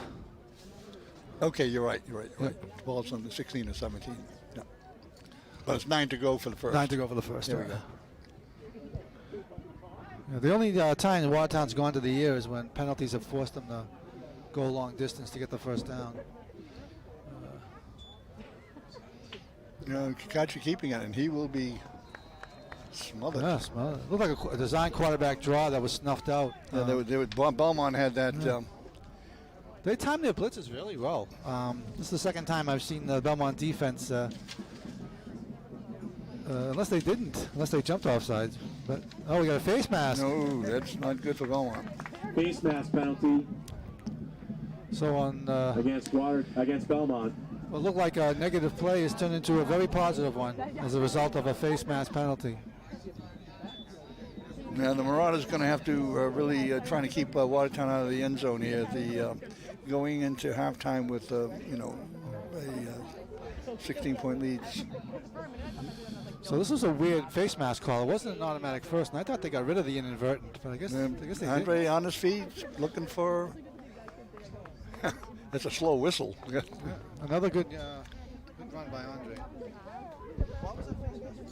Okay, you're right. The ball's on the 16 or 17. Yeah. But it's 9 to go for the first. 9 to go for the first. There we go. Yeah, the only time Watertown's gone to the air is when penalties have forced them to go a long distance to get the first down. Kakachi keeping it, and he will be smothered. Yes, well, it looked like a design quarterback draw that was snuffed out. Yeah, Belmont had that. They timed their blitzes really well. This is the second time I've seen the Belmont defense, unless they jumped offsides. But we got a face mask. No, that's not good for Belmont. Face mask penalty So on against Belmont. what looked like a negative play has turned into a very positive one as a result of a face mask penalty. Now the Marauders going to have to really trying to keep Watertown out of the end zone here. Going into halftime with a 16-point leads. So this was a weird face mask call. It wasn't an automatic first, and I thought they got rid of the inadvertent, but I guess they Andre did. on his feet, looking for. That's a slow whistle. Another good run by Andre.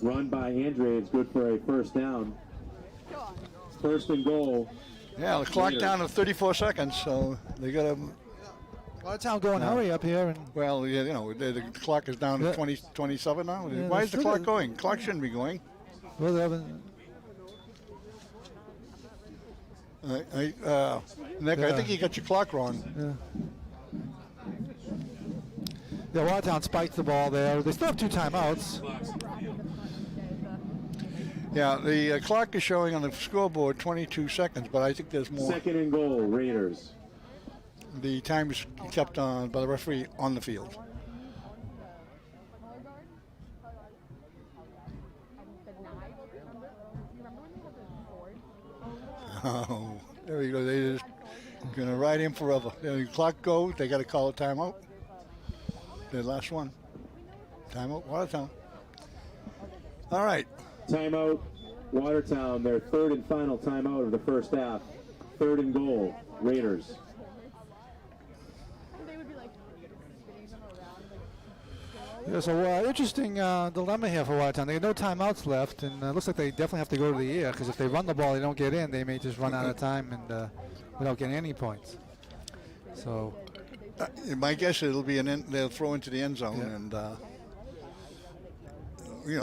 Run by Andre is good for a first down. First and goal. Yeah, the clock down to 34 seconds, so they got to. Watertown going hurry up here, and Well, yeah, the clock is down to 27 now. Yeah, Why they is the still clock got- going? Clock shouldn't be going. well, they haven't. Nick, I think you got your clock wrong. Yeah, Watertown spiked the ball there. They still have 2 timeouts. Yeah, the clock is showing on the scoreboard 22 seconds, but I think there's more. Second and goal, Raiders. The time is kept on by the referee on the field. Oh, there we go. They just going to ride him forever. The clock goes. They got to call a timeout. The last one. Timeout, Watertown. All right. Timeout, Watertown, their third and final timeout of the first half. Third and goal, Raiders. They would be like spinning them around. Yeah, so interesting dilemma here for Watertown. They have no timeouts left, and it looks like they definitely have to go to the air, because if they run the ball, they don't get in, they may just run out of time and without getting any points. So My guess it'll be they'll throw into the end zone, and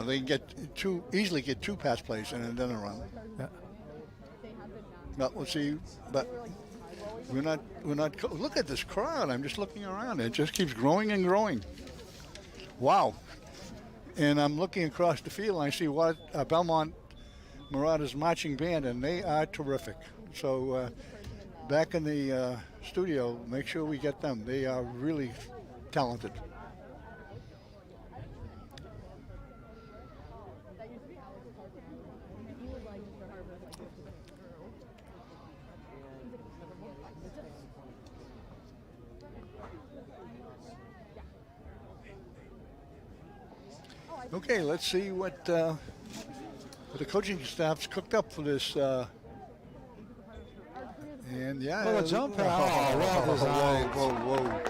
they can easily get 2 pass plays and then a run. yeah. But we'll see. But we're not. Look at this crowd. I'm just looking around. It just keeps growing and growing. Wow. And I'm looking across the field and I see Belmont Marauders marching band, and they are terrific. So back in the studio, make sure we get them. They are really talented. Okay, let's see what the coaching staff's cooked up for this. And yeah, Well, a jump pass. Oh, well designed. Whoa.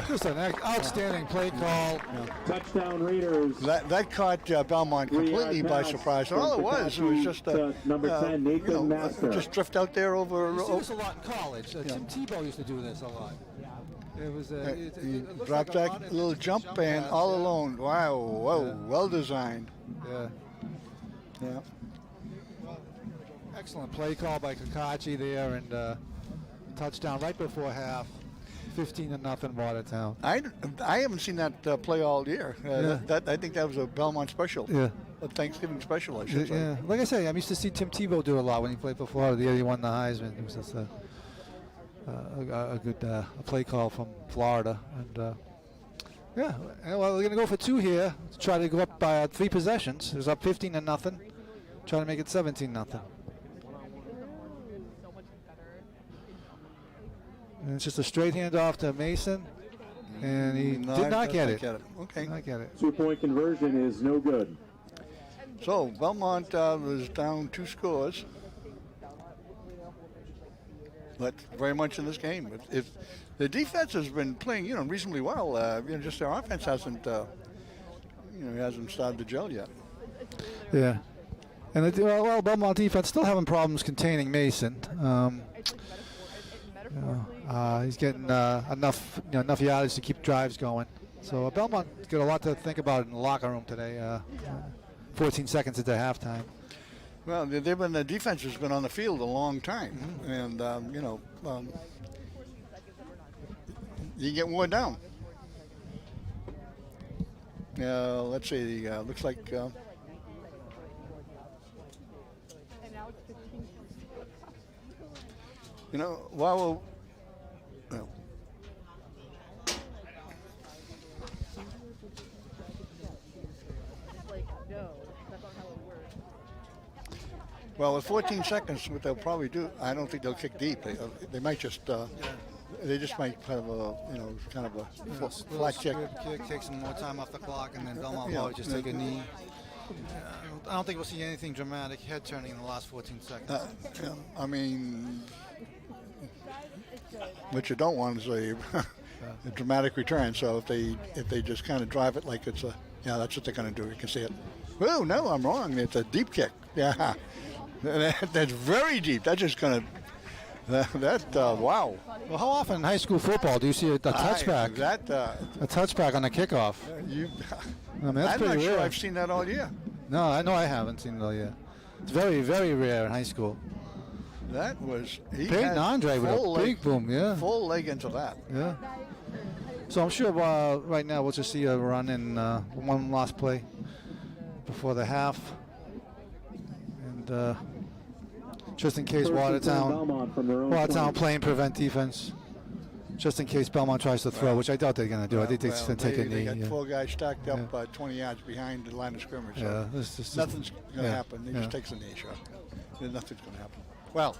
Just an outstanding play call. Touchdown Raiders. That caught Belmont completely by surprise. All it was just number 10, Nathan Master. just drift out there over. You see this a lot in college. Tim Tebow used to do this a lot. It was He it looks dropped like a that run little jump and pass, all yeah. alone. Wow, whoa, Yeah. well designed. Yeah. Yeah. Excellent play call by Kakachi there, and touchdown right before half. 15-0 Watertown. I haven't seen that play all year. Yeah. That I think that was a Belmont special. Yeah. A Thanksgiving special, I should say. Yeah, like I say, I used to see Tim Tebow do a lot when he played for Florida. The year he won the Heisman. It was just a good play call from Florida. And yeah, well, we're going to go for 2 here to try to go up by 3 possessions. It was up 15-0. Try to make it 17-0. And it's just a straight handoff to Mason, and he did not get it. Okay. Not get it. 2-point conversion is no good. So Belmont was down 2 scores, but very much in this game. If the defense has been playing, reasonably well, just their offense hasn't, hasn't started to gel yet. Yeah, and Belmont defense still having problems containing Mason. He's getting enough yardage to keep drives going. So Belmont got a lot to think about in the locker room today. 14 seconds into halftime. Well, the defense has been on the field a long time, and you get worn down. Let's see. Looks like. And now it's 15. Well, Like, no, that's not how it works. well, with 14 seconds, what they'll probably do, I don't think they'll kick deep. They might just. They just might have a flat kick. Kick, take some more time off the clock, and then Belmont will Yeah. probably just take a knee. I don't think we'll see anything dramatic head turning in the last 14 seconds. I mean, what you don't want is a dramatic return. So if they just kind of drive it like it's that's what they're going to do. You can see it. Oh no, I'm wrong. It's a deep kick. Yeah, that's very deep. That's just going to. Wow. Well, how often in high school football do you see a touchback? A touchback on a kickoff. That's I'm pretty not rare. sure I've seen that all year. No, I know I haven't seen it all yet. It's very, very rare in high school. That was Peyton Andre with a big boom, yeah. Full leg into that. Yeah. So I'm sure right now we'll just see a run in one last play before the half. And just in case Watertown playing prevent defense. Just in case Belmont tries to throw, which I doubt they're going to do. I think they're going to take a knee. They got 4 guys stacked up 20 yards behind the line of scrimmage. So nothing's going to happen. He just takes a knee shot. Nothing's going to happen. Well,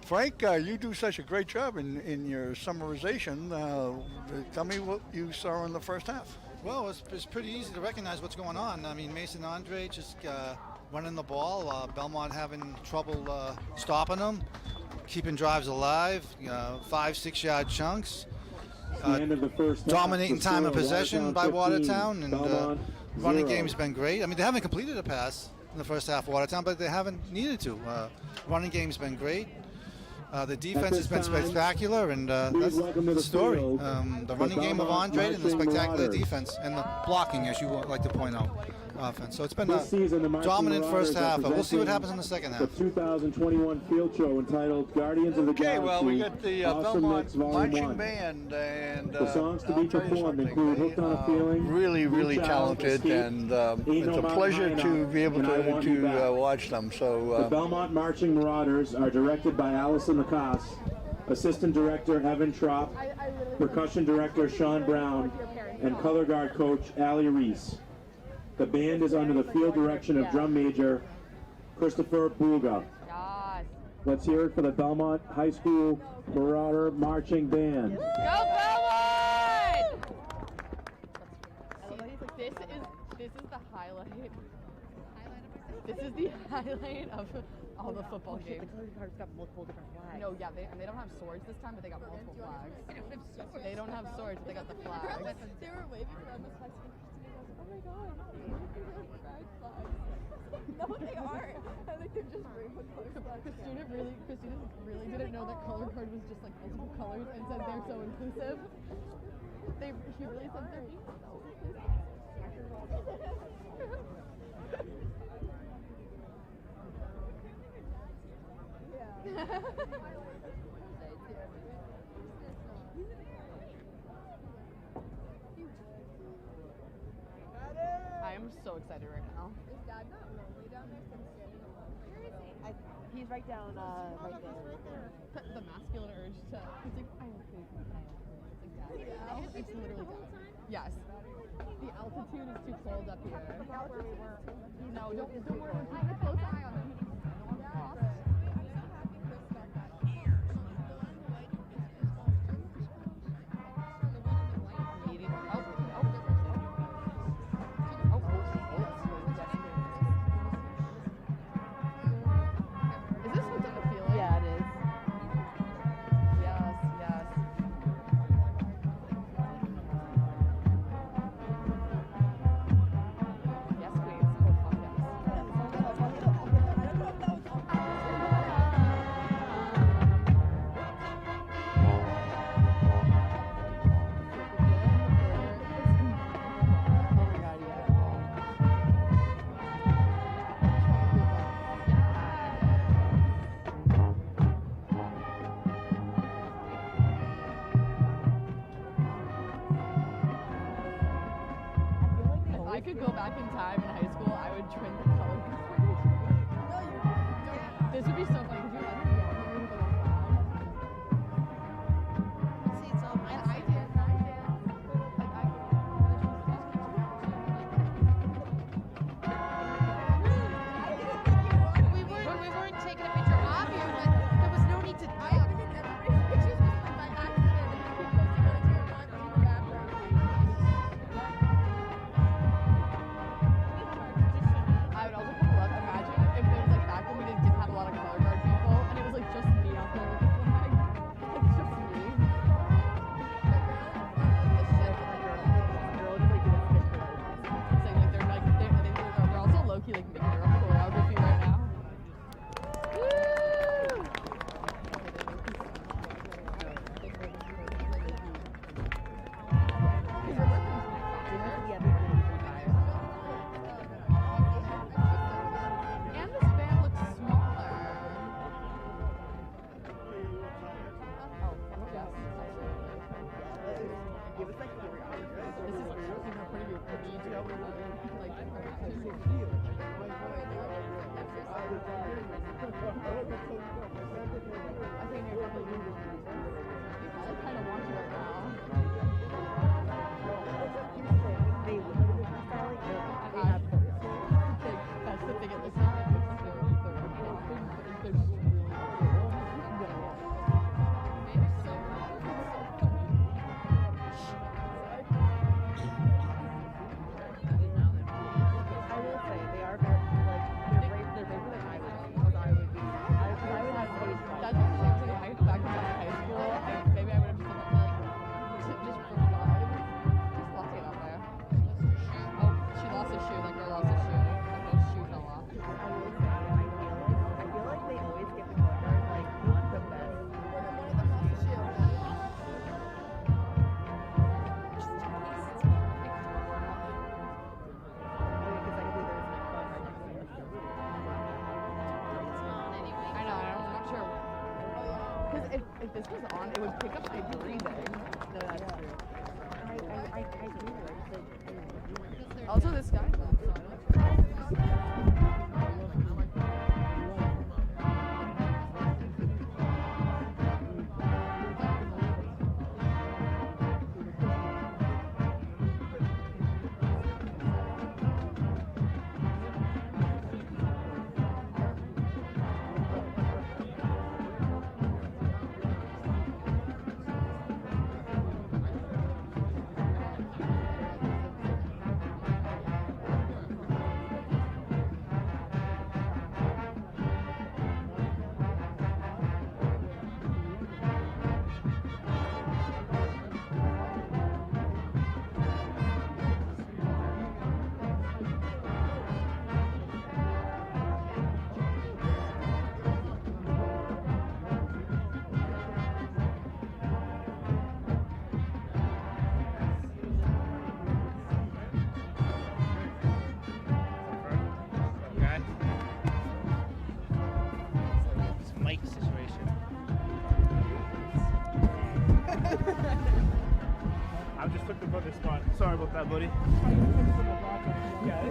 Frank, you do such a great job in your summarization. Tell me what you saw in the first half. Well, it's pretty easy to recognize what's going on. I mean, Mason Andre just running the ball. Belmont having trouble stopping them, keeping drives alive. 5-6 yard chunks. End of the first half, Dominating the time of score, possession by 15, Watertown, and Belmont, running 0. game's been great. I mean, they haven't completed a pass in the first half of Watertown, but they haven't needed to. Running game's been great. The defense has been spectacular, and that's the story. The running game of Andre and the spectacular defense, and the blocking, as you like to point out, offense. So it's been a dominant first half, but we'll see what happens in the second half. The 2021 field show entitled Guardians of the Galaxy. Well, we got the Awesome Belmont Mix Volume Marching 1. Band, and The songs to be I'll tell you performed something, include Hooked on a Feeling, really, really Reach Out, talented, Escape, and Ain't it's No a Mountain pleasure High to Enough, be able and I Want You Back. to watch them. The So Belmont Marching Marauders are directed by Allison Lacoste, Assistant Director Evan Trop, Percussion Director Sean Brown, and Color Guard Coach Allie Reese. The band is under the field direction of Drum Major Christopher Buga. Yes. Let's hear it for the Belmont High School Marauder Marching Band. Go Belmont! I love that he's like, this is This is the highlight. This is the highlight of all the football games. The colored cards got multiple different flags. No, yeah, and they don't have swords this time, but they got multiple flags. They don't have swords, but they got the flags. They were waving around this high school. Christina goes, oh my god, red flags. No, they aren't. I think they're just rainbow colored flags. Christina really didn't know that color card was just like multiple colors and said they're so inclusive. She really said they're being so inclusive. I am so excited right now. Is Dad not lonely down there since standing alone? Where is he? He's right down, right there. The masculine urge to. He's like, I will please my child. It's like, Dad. It's literally Dad. Yes. The altitude is too cold up here. No, don't worry. We're keeping a close eye on him. Is this what did it feel like? Yeah, it is. Yes, yes. Yes, please. Oh, fuck yes. If I could go back in time in high school, I would trim the color card. This would be so funny. Could you imagine me out here with a little flag? See, it's all my I did. We weren't taking a picture of you, but there was no need to. I haven't been everybody's pictures just by accident. I would also love imagine if it was like back when we didn't have a lot of color guard people and it was like just me out there with the flag. It's just me. Saying like they're also low key like making their own choreography right now. Woo! And this band looks smaller. Oh, yes. Give us like This is pretty good. We need to go I kind of want to right now. they literally freestyle like they have That's the thing. It looks like they're just really I will say they are very like they're braver than I would be because I would have stage fright. That's what I'm saying. I back in high school, maybe I would have just been like, just for fun. Just lost it out there. Oh, she lost a shoe. That girl lost a shoe. Like those shoe fell off. I feel like they always get the color guard like the best. I know. I'm not sure. Because if this was on, it would pick up my breathing. No, that's true. I do. Like, Also, this guy. I just took the brother spot. Sorry about that, buddy. Yeah.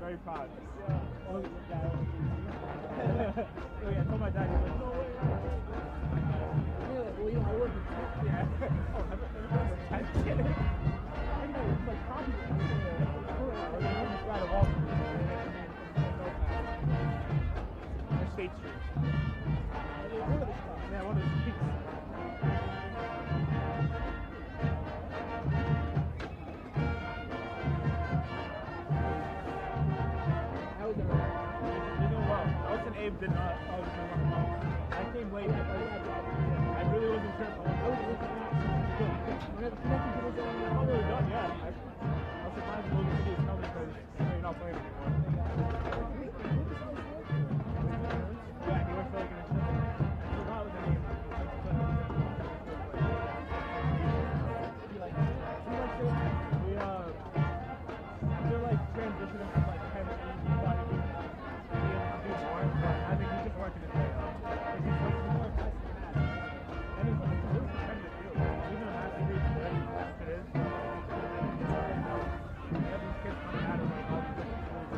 Very proud. Oh, yeah. Oh, yeah, I told my dad, he's like, no way. Well, you know, I work with tech. Yeah. Oh, everyone's tech. I know, it's like copy. State Street. Yeah, one of the streets. Abe did not. I came late. I really wasn't sure. I was really done, yeah. I was surprised Logan City was coming because you're not playing anymore. Yeah, he went for like an assistant. I forgot what the name was. They're like transitioning from like 10 to 80 body. I think he's just working his way up. He's like, and he's like, this is kind of deal. Even a master group is ready as it is. We have these kids coming out of like all these different schools.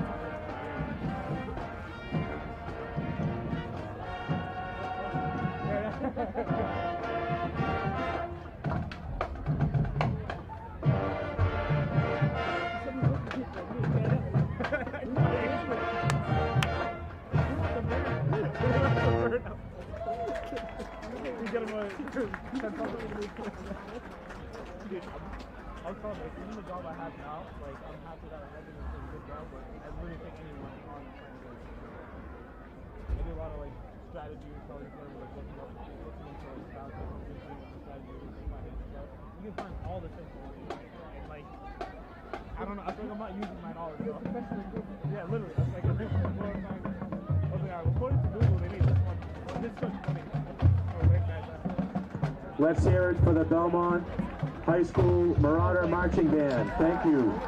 Dude, I was telling like, even the job I have now, like, I'm happy that I have been doing a good job, but I really think anyone on the planet is. I do a lot of like strategy and stuff, like looking into like stocks, strategy, finance stuff. You can find all the things online, and like, I don't know, I feel like I'm not using my knowledge, though. Yeah, literally, I was like, I was like, according to Google, they made this one, this is funny. So Let's hear it for the Belmont High School Marauder Marching Band. Thank you.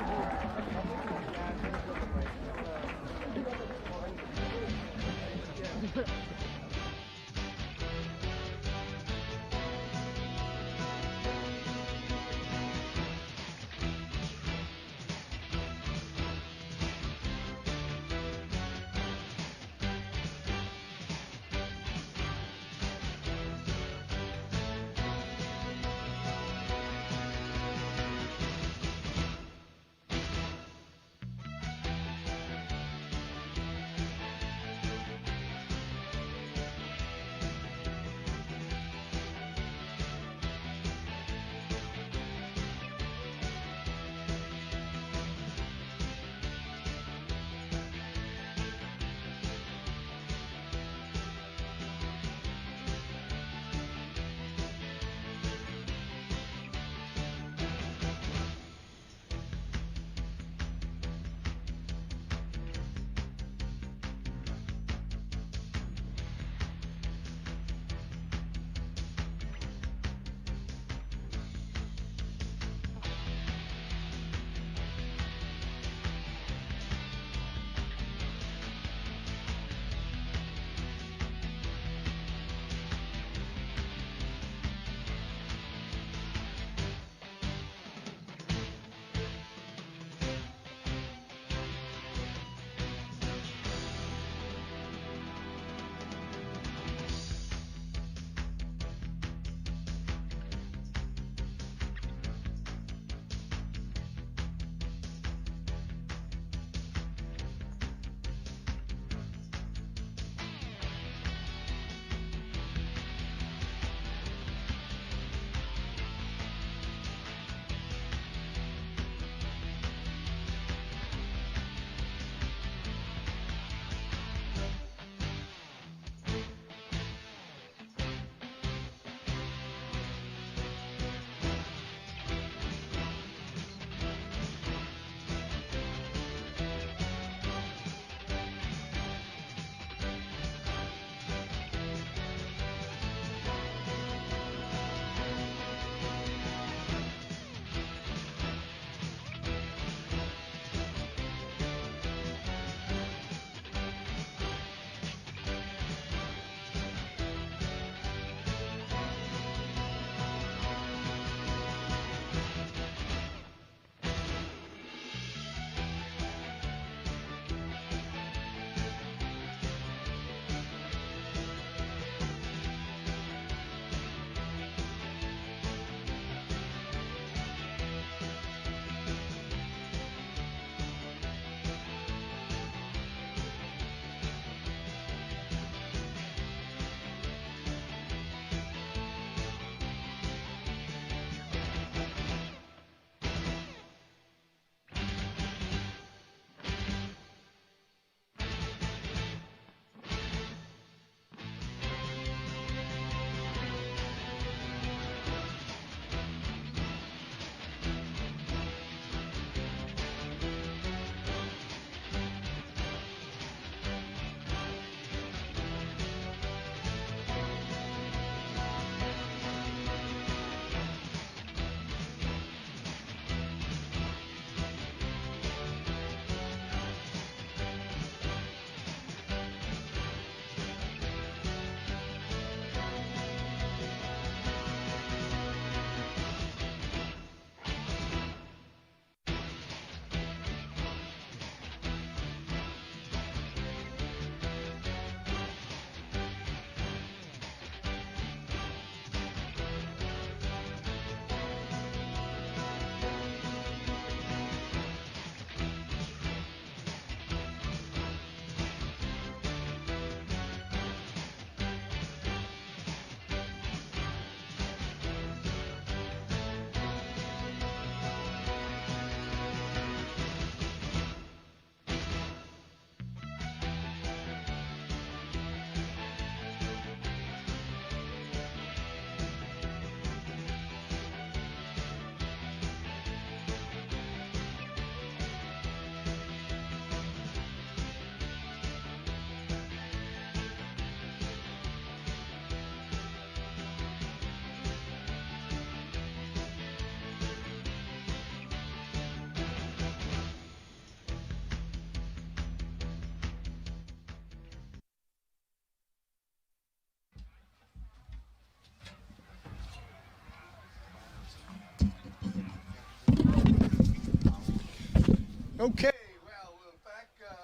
Okay, well,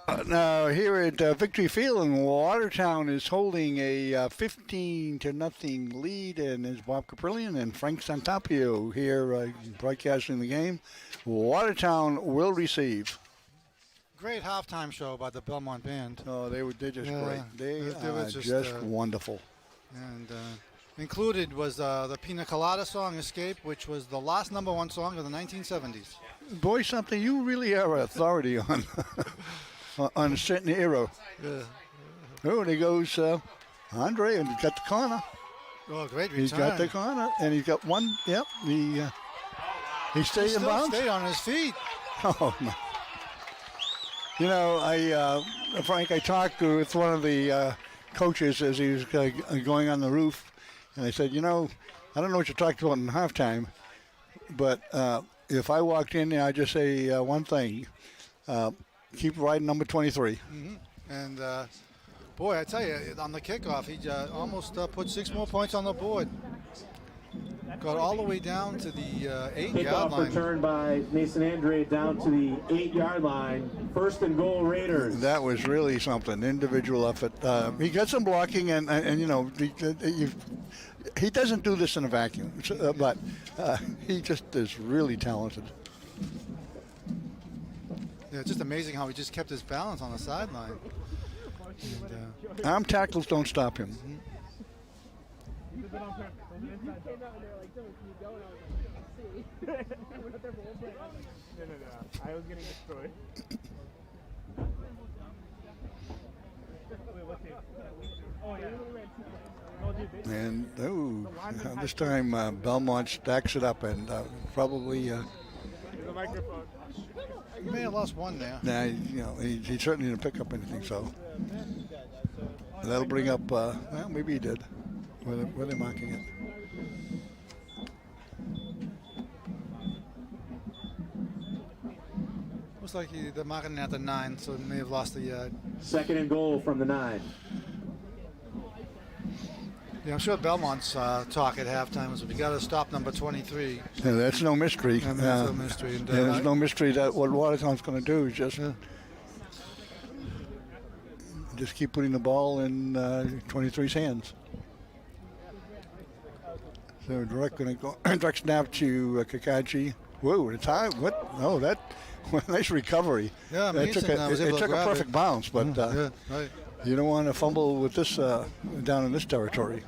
we're back now here at Victory Field, and Watertown is holding a 15-0 lead, and there's Bob Caprillion and Frank Santapio here broadcasting the game. Watertown will receive. Great halftime show by the Belmont band. Oh, they're just Yeah, great. They it are was just wonderful. And included was the Pina Colada song "Escape," which was the last #1 song of the 1970s. Boy, something you really are authority on on a certain era. Yeah. Oh, there goes Andre, and he's got the corner. Oh, great return. He's got the corner, and he's got one. Yep, he stayed in Still bounds. stayed on his feet. Oh, no. You know, Frank, I talked with one of the coaches as he was going on the roof, and I said, you know, I don't know what you talked about in halftime, but if I walked in there, I'd just say one thing. Keep riding number 23. Mm-hmm. And, boy, I tell you, on the kickoff, he almost put 6 more points on the board. Got all the way down to the 8-yard Kickoff line. return by Mason Andre down to the 8-yard line. 1st and goal, Raiders. That was really something, individual effort. He got some blocking, and you know, he doesn't do this in a vacuum, but he just is really talented. Yeah, it's just amazing how he just kept his balance on the sideline. And, Arm tackles don't stop him. You came out and they were like, Dylan, can you go? And I was like, see. We're not there for one play. No. I was getting destroyed. Wait, what team? Oh, yeah. We ran 2 plays. Oh, dude, And this time Belmont stacks it up, and probably. There's a microphone. he may have lost one there. Nah, you know, he certainly didn't pick up anything, so that'll bring up. Well, maybe he did. Where they marking it? Looks like they're marking it at the 9, so they may have lost the yard. 2nd and goal from the 9. Yeah, I'm sure Belmont's talk at halftime was, we got to stop number 23. Yeah, that's no mystery. And that's no mystery. And, there's no mystery that what Watertown's going to do is just keep putting the ball in 23's hands. So direct going to go direct snap to Kakachi. Whoa, it's high. What? Oh, that nice recovery. Yeah, it took a perfect bounce, but yeah, right. you don't want to fumble with this down in this territory.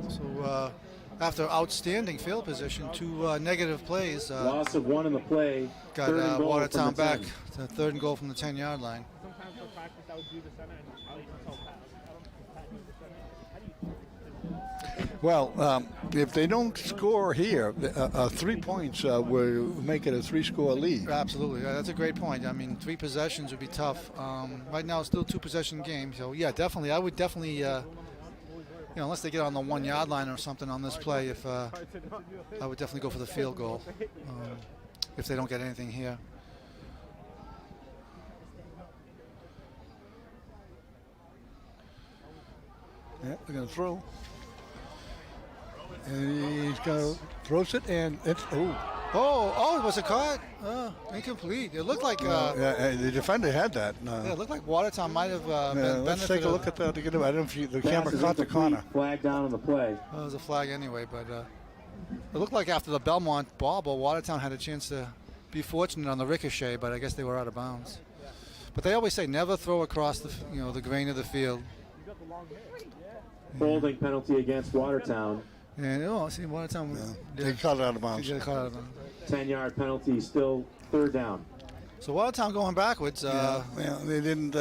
So after outstanding field position, 2 negative plays. Loss of 1 in the play. Got 3rd and goal Watertown from the back 10. to 3rd and goal from the 10-yard line. Sometimes for practice, I would do the center, and I would just tell Pat, I don't know if Pat knew the center. How do you Well, if they don't score here, 3 points will make it a 3-score lead. Absolutely, that's a great point. I mean, 3 possessions would be tough. Right now, it's still 2-possession game. So yeah, definitely, I would definitely, you know, unless they get on the 1-yard line or something on this play, if I would definitely go for the field goal if they don't get anything here. Yeah, they're going to throw. And he's going to throws it, and it's was it caught? Incomplete. It looked like the defender had that. yeah, it looked like Watertown might have Let's take a look at that. I don't know if the camera Pass is caught the incomplete. corner. Flag down on the play. Well, it was a flag anyway, but it looked like after the Belmont bobble, Watertown had a chance to be fortunate on the ricochet, but I guess they were out of bounds. But they always say never throw across the grain of the field. Holding penalty against Watertown. And see Watertown. They caught it out of bounds. They caught it out of bounds. 10-yard penalty, still 3rd down. So Watertown going backwards. They didn't.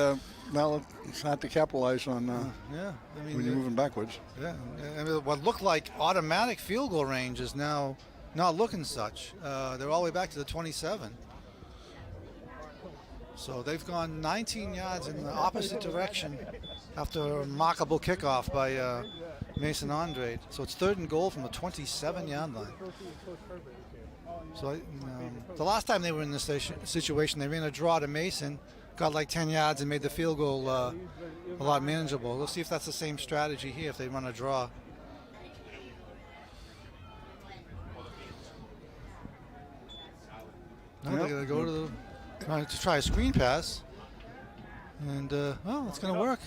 Well, it's hard to capitalize on Yeah, I mean, when you're moving backwards. yeah. I mean, what looked like automatic field goal range is now not looking such. They're all the way back to the 27. So they've gone 19 yards in the opposite direction after a remarkable kickoff by Mason Andre. So it's 3rd and goal from the 27-yard line. So the last time they were in this situation, they ran a draw to Mason, got like 10 yards and made the field goal a lot manageable. We'll see if that's the same strategy here if they run a draw. No, they're going to go to the try a screen pass, and well, it's going to work.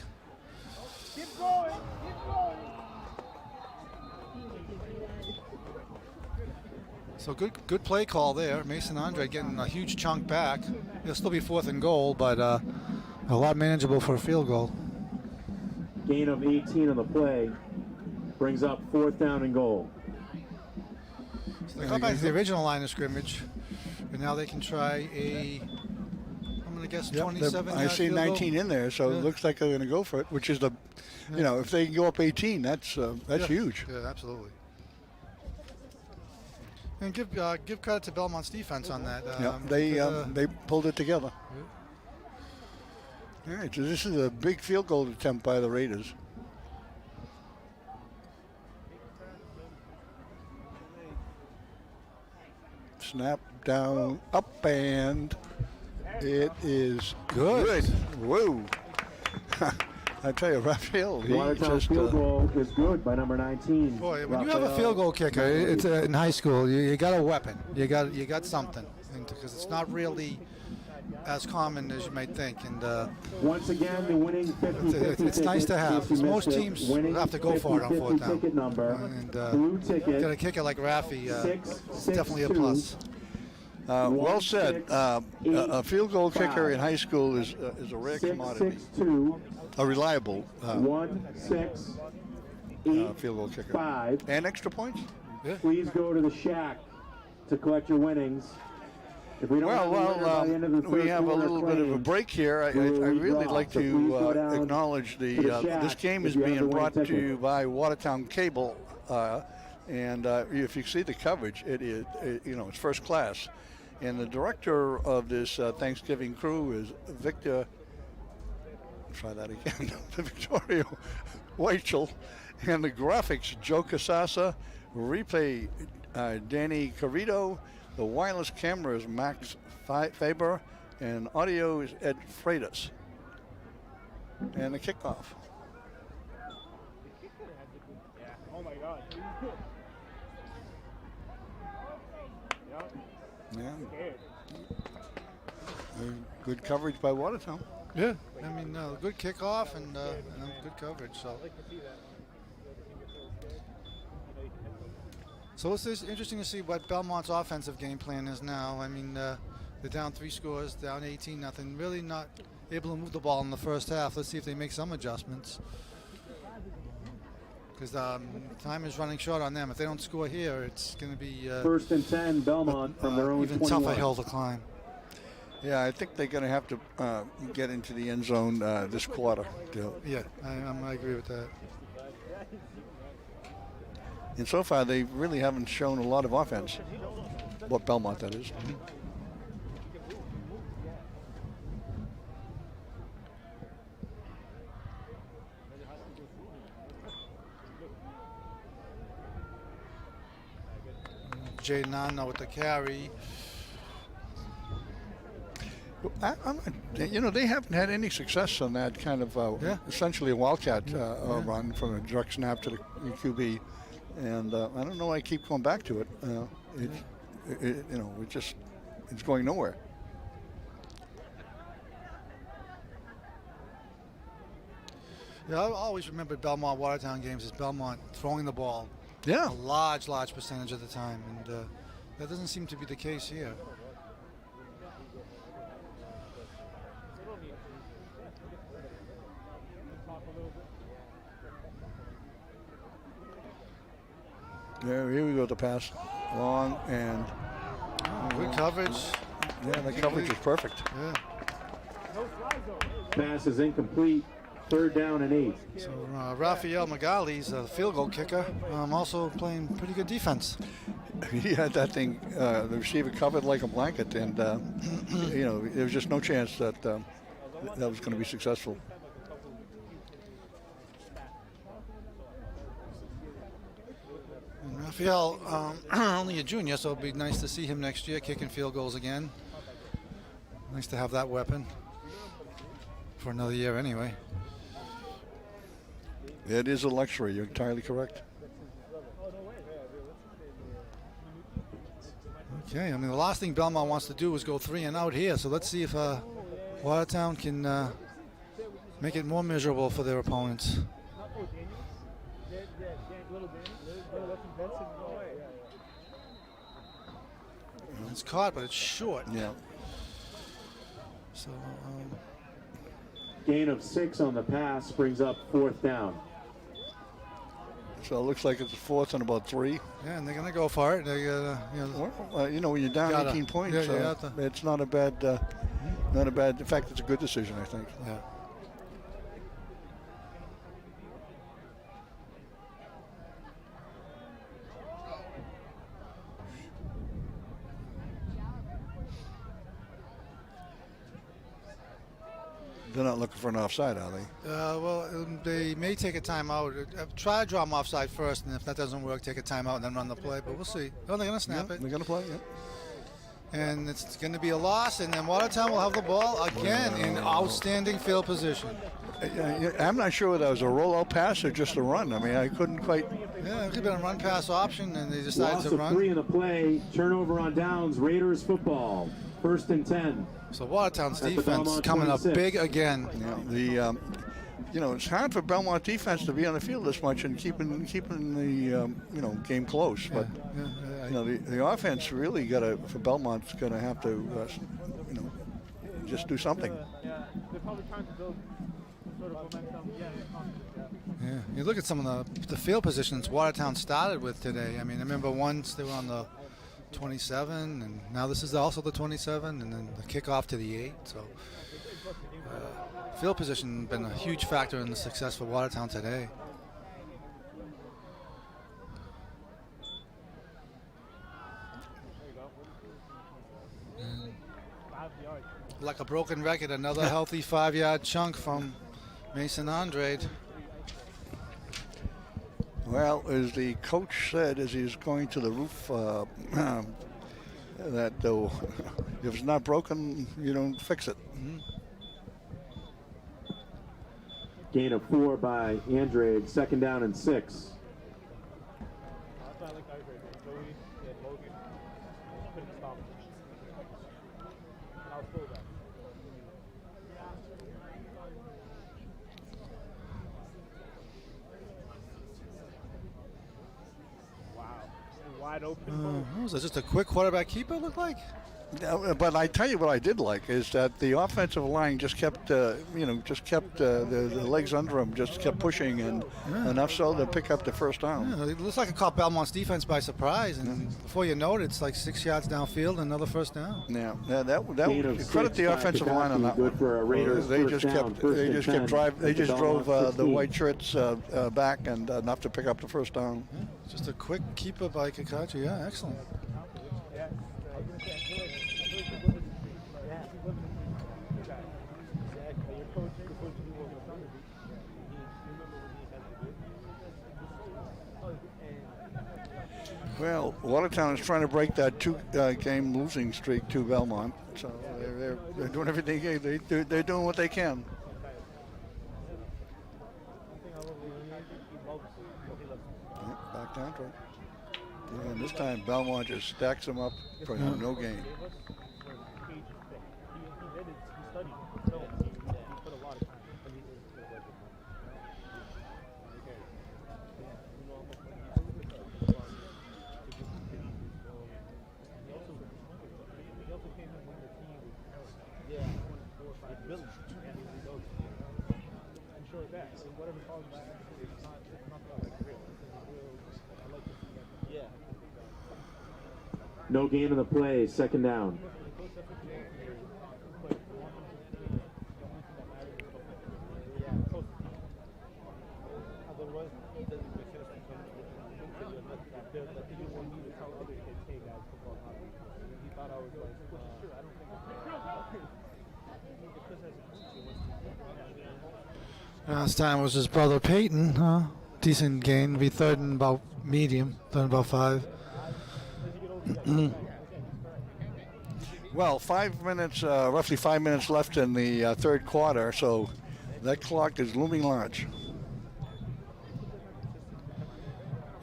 Keep going. Keep going. So good play call there. Mason Andre getting a huge chunk back. It'll still be 4th and goal, but a lot manageable for a field goal. Gain of 18 on the play brings up 4th down and goal. So they go back to the original line of scrimmage, and now they can try I'm going to guess 27. I see 19 in there, so it looks like they're going to go for it, which is if they can go up 18, that's huge. Yeah, absolutely. And give credit to Belmont's defense on that. They pulled it together. All right, so this is a big field goal attempt by the Raiders. Snap down, up, and it is good. Whoa. I tell you, Raphael, he Watertown just field goal is good by number 19. Boy, when you have a field goal kicker, it's in high school. You got a weapon. You got something, because it's not really as common as you might think. And once again, the winning 50-50 it's nice to have, because most teams have to go for it on 4th down. Ticket number, and blue ticket, got a kicker like Raffy, it's definitely a plus. Well said. A field goal kicker in high school is a rare commodity. 6-6-2. A reliable 1-6-8 field goal kicker. 5. And extra points? Please go to the shack to collect your winnings. If we don't have a winner by the end of the third we have a quarter little bit of a claims, break here. I really like to acknowledge this game is being brought to you by Watertown Cable, and if you see the coverage, it is it's first class. And the director of this Thanksgiving crew is Victor. Try that again. Victoria Weichel, and the graphics Joe Casasa, replay Danny Carrito, the wireless camera is Max Faber, and audio is Ed Freitas. And the kickoff. Oh my God. Yeah. Good coverage by Watertown. Yeah, I mean, good kickoff and good coverage. So it's interesting to see what Belmont's offensive game plan is now. I mean, they're down 3 scores, down 18-0. Really not able to move the ball in the first half. Let's see if they make some adjustments, because time is running short on them. If they don't score here, it's going to be 1st and 10, Belmont from their own even 21. tougher hill to climb. Yeah, I think they're going to have to get into the end zone this quarter. Yeah, I agree with that. And so far, they really haven't shown a lot of offense. What Belmont, that is. Jay Nano with the carry. They haven't had any success on that kind of essentially a wildcat run from a direct snap to the QB, and I don't know why I keep going back to it. It's going nowhere. Yeah, I always remember Belmont Watertown games as Belmont throwing the ball. Yeah, a large percentage of the time, and that doesn't seem to be the case here. Here we go, the pass. Long and... good coverage. Yeah, the coverage is perfect. Yeah. Pass is incomplete. 3rd down and 8. So Raphael Magali's a field goal kicker, also playing pretty good defense. He had that thing, the receiver covered like a blanket, and there was just no chance that that was going to be successful. And Raphael, only a junior, so it'll be nice to see him next year kicking field goals again. Nice to have that weapon for another year anyway. It is a luxury. You're entirely correct. Okay, I mean, the last thing Belmont wants to do is go 3 and out here, so let's see if Watertown can make it more miserable for their opponents. It's caught, but it's short. Yeah. So, Gain of 6 on the pass brings up 4th down. So it looks like it's 4th and about 3. yeah, and they're going to go for it. They, Well, when you're down Gotta- 18 points, yeah, you have to- it's not a bad, not a bad. In fact, it's a good decision, I think. yeah. They're not looking for an offside, are they? Well, they may take a timeout. Try to draw them offside first, and if that doesn't work, take a timeout and then run the play. But we'll see. Oh, they're going to snap Yeah, it. they're going to play. Yeah. And it's going to be a loss, and then Watertown will have the ball again in outstanding field position. I'm not sure whether that was a rollout pass or just a run. I mean, I couldn't quite. Yeah, it could have been a run pass option, and they decided Loss to of run. 3 in the play. Turnover on downs. Raiders football. 1st and 10. So Watertown's At the defense Belmont coming up 26. big again. Yeah, it's hard for Belmont defense to be on the field this much and keeping the game close. But the offense really for Belmont's going to have to just do something. Yeah, they're probably trying to build sort of momentum. Yeah, you look at some of the field positions Watertown started with today. I mean, I remember once they were on the 27, and now this is also the 27, and then the kickoff to the 8. So field position been a huge factor in the success for Watertown today. Like a broken record, another healthy 5-yard chunk from Mason Andrade. Well, as the coach said as he's going to the roof, that if it's not broken, you don't fix it. Gain of 4 by Andrade. 2nd down and 6. Wide open. Was that just a quick quarterback keeper, look like? But I tell you what I did like is that the offensive line just kept, the legs under them, just kept pushing, and enough so to pick up the 1st down. Yeah, it looks like it caught Belmont's defense by surprise, and before you know it, it's like 6 yards downfield, another 1st down. Yeah, that Gain of credit 6 the by offensive line on that Good one. for a Raiders They first just down, kept, 1st they and just 10 kept drive. They at the just drove Belmont the 16. white shirts back and enough to pick up the 1st down. Just a quick keeper by Kakachi. Yeah, excellent. Well, Watertown is trying to break that 2-game losing streak to Belmont, so they're doing everything. They're doing what they can. Back down to it. And this time Belmont just stacks them up for no gain. No gain in the play. 2nd down. Last time was his brother Peyton. Decent gain. Be 3rd and about medium. 3rd and about 5. Well, 5 minutes, roughly 5 minutes left in the 3rd quarter, so that clock is looming large.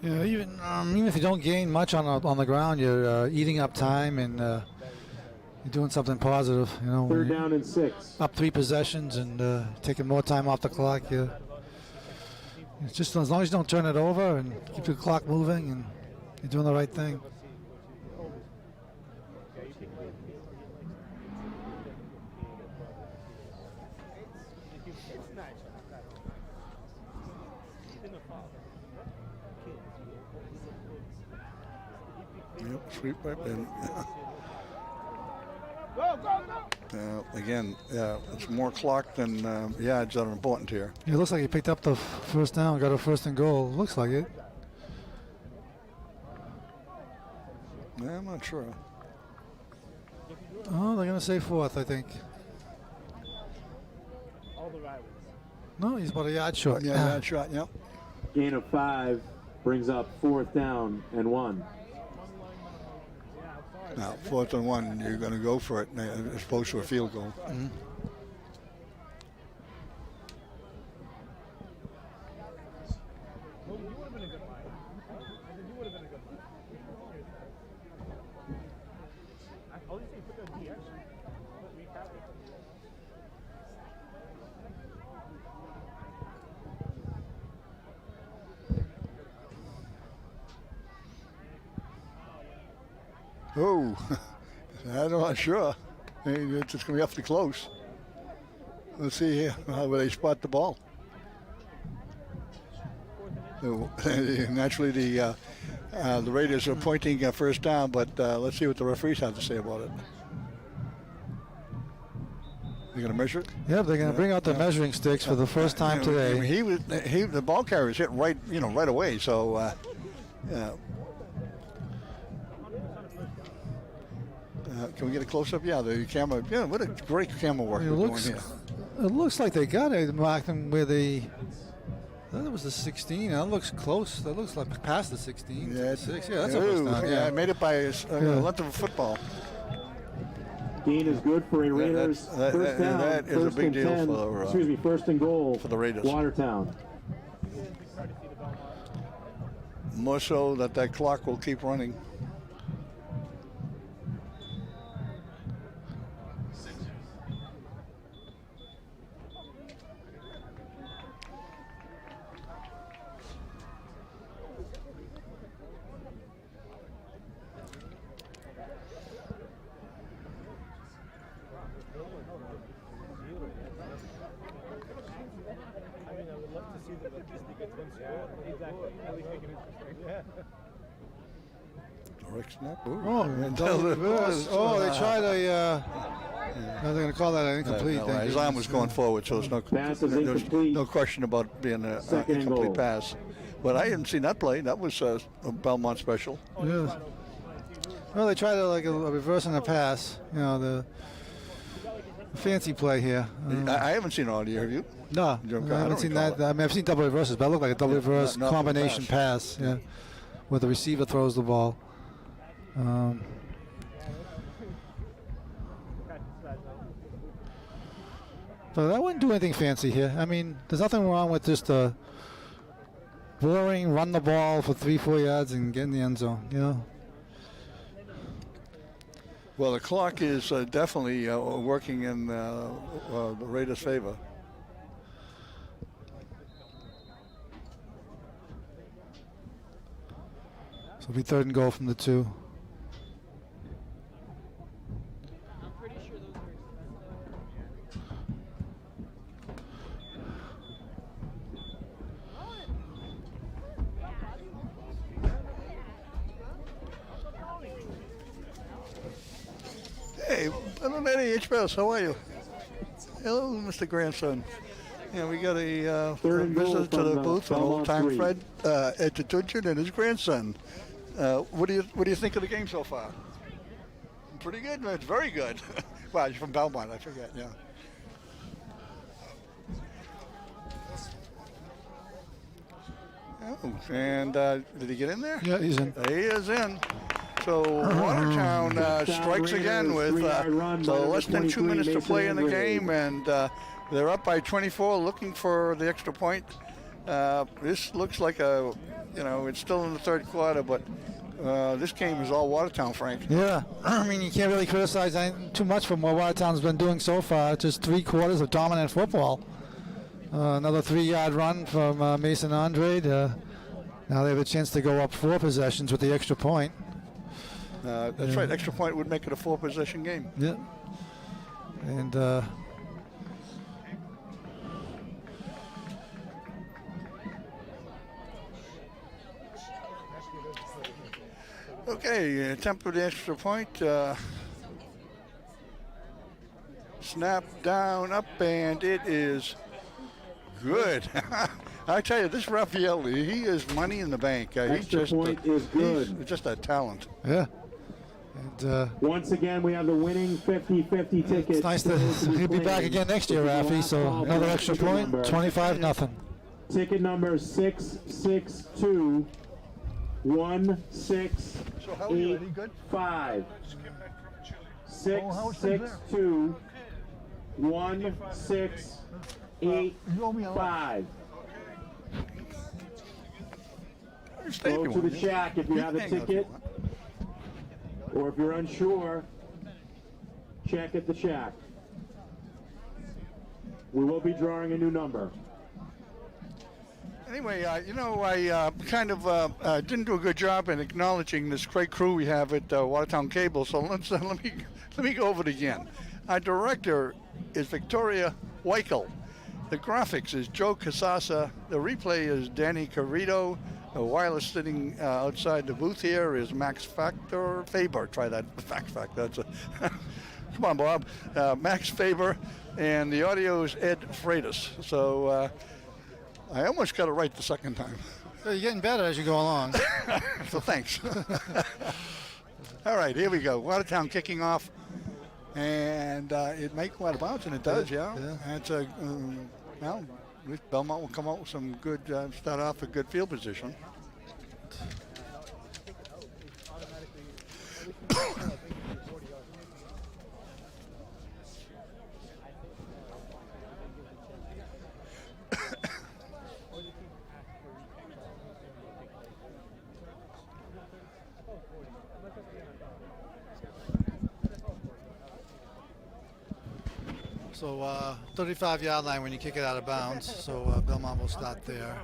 Yeah, even if you don't gain much on the ground, you're eating up time and you're doing something positive. You know, when Third you're down and 6. up 3 possessions and taking more time off the clock. It's just as long as you don't turn it over and keep the clock moving, and you're doing the right thing. Yep, sweep right in. Again, it's more clock than yards that are important here. It looks like he picked up the first down, got a first and goal. Looks like it. Yeah, I'm not sure. Oh, they're going to say fourth, I think. All the rivals. No, he's about a yard short. Yeah, that shot, yep. Gain of 5 brings up 4th down and 1. Now, 4th and 1, you're going to go for it as opposed to a field goal. Mhm. Oh, I'm not sure. It's going to be awfully close. Let's see here how they spot the ball. Naturally, the Raiders are pointing first down, but let's see what the referees have to say about it. They're going to measure it? Yep, they're going to bring out the measuring sticks for the first time today. The ball carrier was hit right away. So, can we get a close up? Yeah, the camera. Yeah, what a great camera work It we're looks, doing here. it looks like they got it marked them where they. That was the 16. That looks close. That looks like past the 16. Yeah, 6. Yeah, that's a Ooh, first down. yeah, Yeah, I made it by a length of a football. Gain is good for a Raiders. First down. That is a big deal 10, for. excuse me, 1st and goal for the Raiders. Watertown. More so that clock will keep running. Direct snap. Ooh. Oh, double reverse. Oh, they tried a. They're going to call that an incomplete. No, his arm was going forward, so Pass is there's incomplete. no question about being an Second and incomplete goal. pass. But I hadn't seen that play. That was a Belmont special. Yeah. Well, they tried a reverse and a pass. You know, the fancy play here. I haven't seen all year, have you? No, I I don't haven't seen recall that. I mean, I've seen double reverses, but it looked like a double reverse not for the combination pass. Yeah, where the receiver throws the ball. So that wouldn't do anything fancy here. I mean, there's nothing wrong with just boring, run the ball for 3-4 yards and get in the end zone. You know. Well, the clock is definitely working in the Raiders' favor. So it'll be 3rd and goal from the 2. I'm pretty sure those were Hey, hello, Eddie H. Bells. How are you? Hello, Mr. Grandson. Yeah, we got a Third and goal visit to the from, booth, an Belmont old-time 3. Fred Edgerton and his grandson. What do you think of the game so far? Pretty good. It's very good. Well, you're from Belmont. I forget. Yeah. Oh, and did he get in there? Yeah, he's in. He is in. So Watertown strikes again with less than 2 minutes to play in the game, and they're up by 24, looking for the extra point. This looks like it's still in the third quarter, but this game is all Watertown, Frank. Yeah, I mean, you can't really criticize too much from what Watertown's been doing so far. Just 3 quarters of dominant football. Another 3-yard run from Mason Andrade. Now they have a chance to go up 4 possessions with the extra point. That's right. Extra point would make it a 4-possession game. Yeah. And okay, attempted extra point. Snap down, up, and it is good. I tell you, this Raphael, he is money in the bank. He's Extra just point is good. He's just a talent. yeah. And Once again, we have the winning 50-50 ticket. it's nice to he'll be back again next year, Rafi. So another extra point, 25-0. Ticket number 662-1685. 662-1685. Go to the shack if you have a ticket, or if you're unsure, check at the shack. We will be drawing a new number. Anyway, I kind of didn't do a good job in acknowledging this great crew we have at Watertown Cable. So let me go over it again. Our director is Victoria Weichel. The graphics is Joe Casasa. The replay is Danny Carrito. The wireless sitting outside the booth here is Max Faber. Try that. Factor. That's a come on, Bob. Max Faber, and the audio is Ed Freitas. So I almost got it right the second time. So you're getting better as you go along. So thanks. All right, here we go. Watertown kicking off, and it might go out of bounds, and it does, yeah. And it's well, at least Belmont will come out with some good, start off a good field position. So 35-yard line when you kick it out of bounds. So Belmont will start there.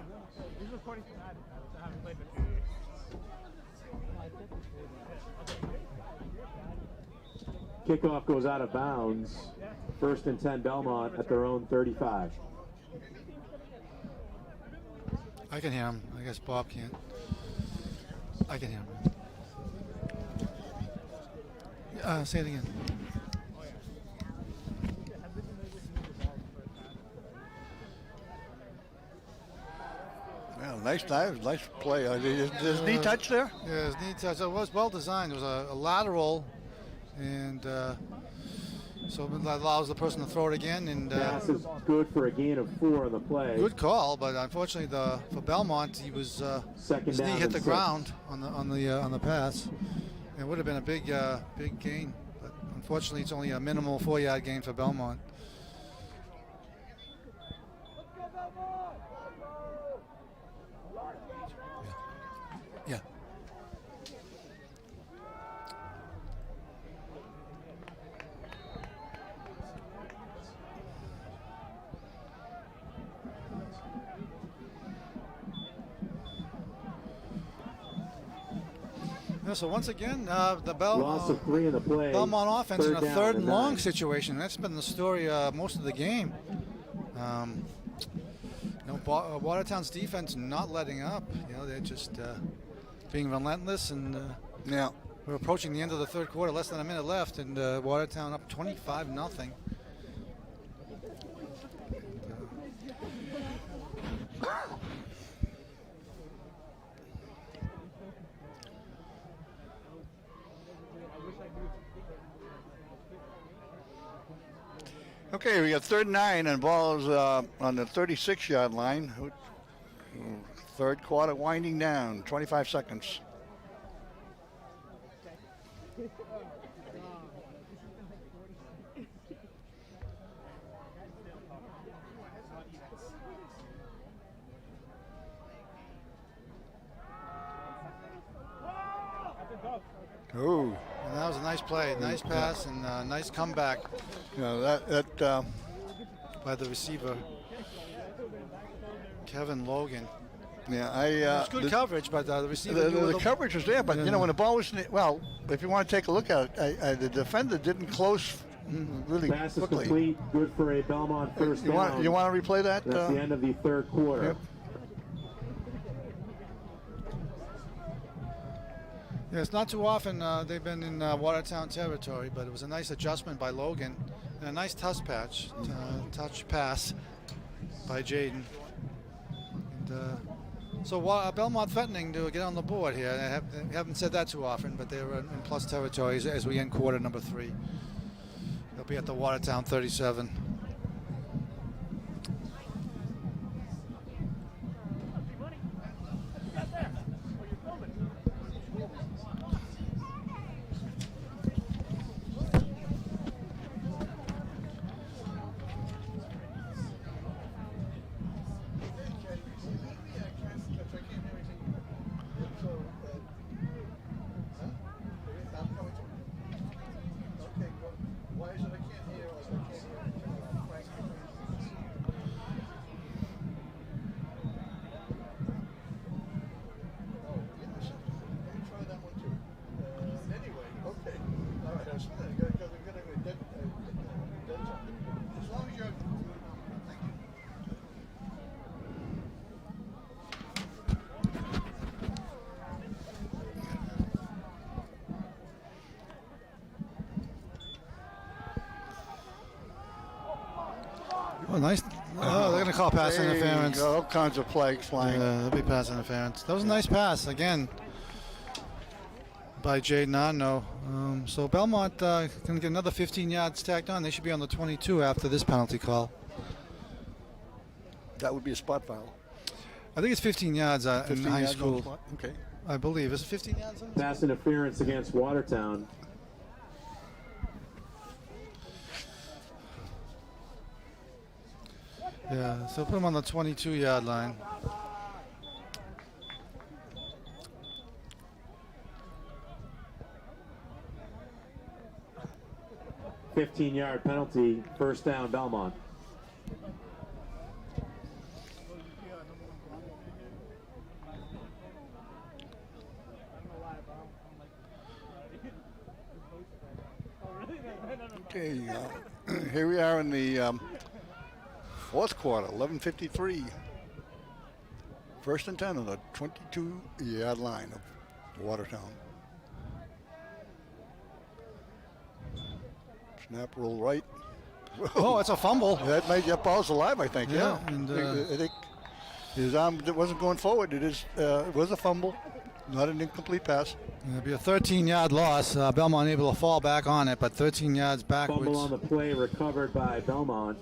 Kickoff goes out of bounds. 1st and 10 Belmont at their own 35. I can hear him. I guess Bob can't. I can hear him. Say it again. Well, nice play. There's knee touch there? Yeah, his knee touch. It was well designed. It was a lateral, and so it allows the person to throw it again. And Pass is good for a gain of 4 on the play. good call, but unfortunately, for Belmont, he was Second his knee down hit and the 6. ground on the pass. It would have been a big gain, but unfortunately, it's only a minimal 4-yard gain for Belmont. Yeah. Yeah, so once again, the Loss of 3 in the play. Belmont offense in a down third and long 9. situation. That's been the story most of the game. Watertown's defense not letting up. They're just being relentless, and Yeah. we're approaching the end of the third quarter. Less than a minute left, and Watertown up 25-0. Okay, we got 3rd and 9, and ball's on the 36-yard line. Third quarter winding down, 25 seconds. Oh, And that was a nice play, nice pass, and nice comeback that by the receiver, Kevin Logan. yeah, It was good coverage, but the receiver. the coverage was there, but you know when the ball was well, if you want to take a look at it, the defender didn't close really Pass is quickly. complete. Good for a Belmont first down. You want to replay that? That's the end of the third quarter. Yep. Yeah, it's not too often they've been in Watertown territory, but it was a nice adjustment by Logan and a nice touch pass by Jaden. And, so Belmont threatening to get on the board here. I haven't said that too often, but they're in plus territory as we end quarter number 3. They'll be at the Watertown 37. Oh, nice. Oh, they're going to call pass There you interference. go. All kinds of flags flying. There'll be pass interference. That was a nice pass, again, by Jaden Arno. So Belmont going to get another 15 yards tacked on. They should be on the 22 after this penalty call. That would be a spot foul. I think it's 15 yards in 15 high yards on school. spot. Okay. I believe. Is it 15 yards? Pass interference against Watertown. Yeah, so put him on the 22-yard line. $15-yard penalty. First down, Belmont. Okay. Here we are in the fourth quarter, 11:53. First and 10 on the 22-yard line of Watertown. Snap, roll right. Oh, it's a fumble. That made that ball's alive, I think. Yeah, Yeah. and, I think his arm wasn't going forward. It was a fumble, not an incomplete pass. It'll be a 13-yard loss. Belmont able to fall back on it, but 13 yards backwards. Fumble on the play recovered by Belmont.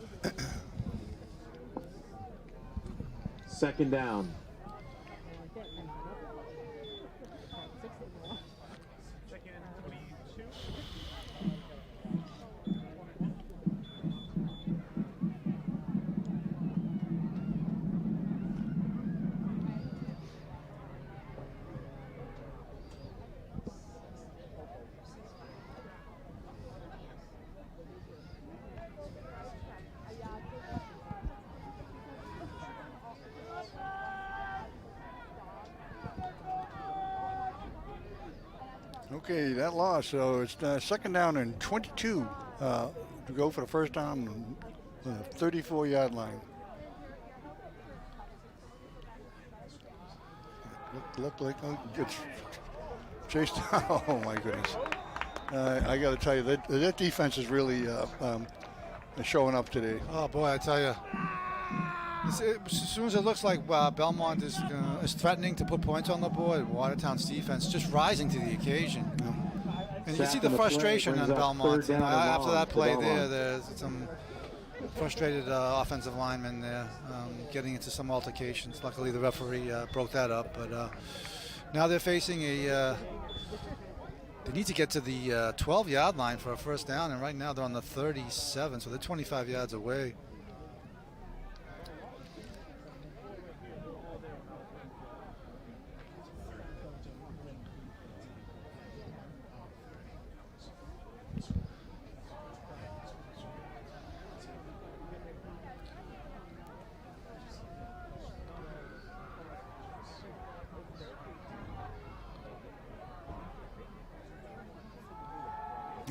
Second down. Second and 22. Okay, that loss. So it's second down and 22 to go for the first down on the 34-yard line. Look like it's chased. Oh my goodness! I got to tell you that defense is really showing up today. Oh boy, I tell you. As soon as it looks like Belmont is threatening to put points on the board, Watertown's defense just rising to the occasion. And you see the frustration on Belmont. After that play there's some frustrated offensive linemen there getting into some altercations. Luckily, the referee broke that up. But now they're facing they need to get to the 12-yard line for a first down, and right now they're on the 37, so they're 25 yards away.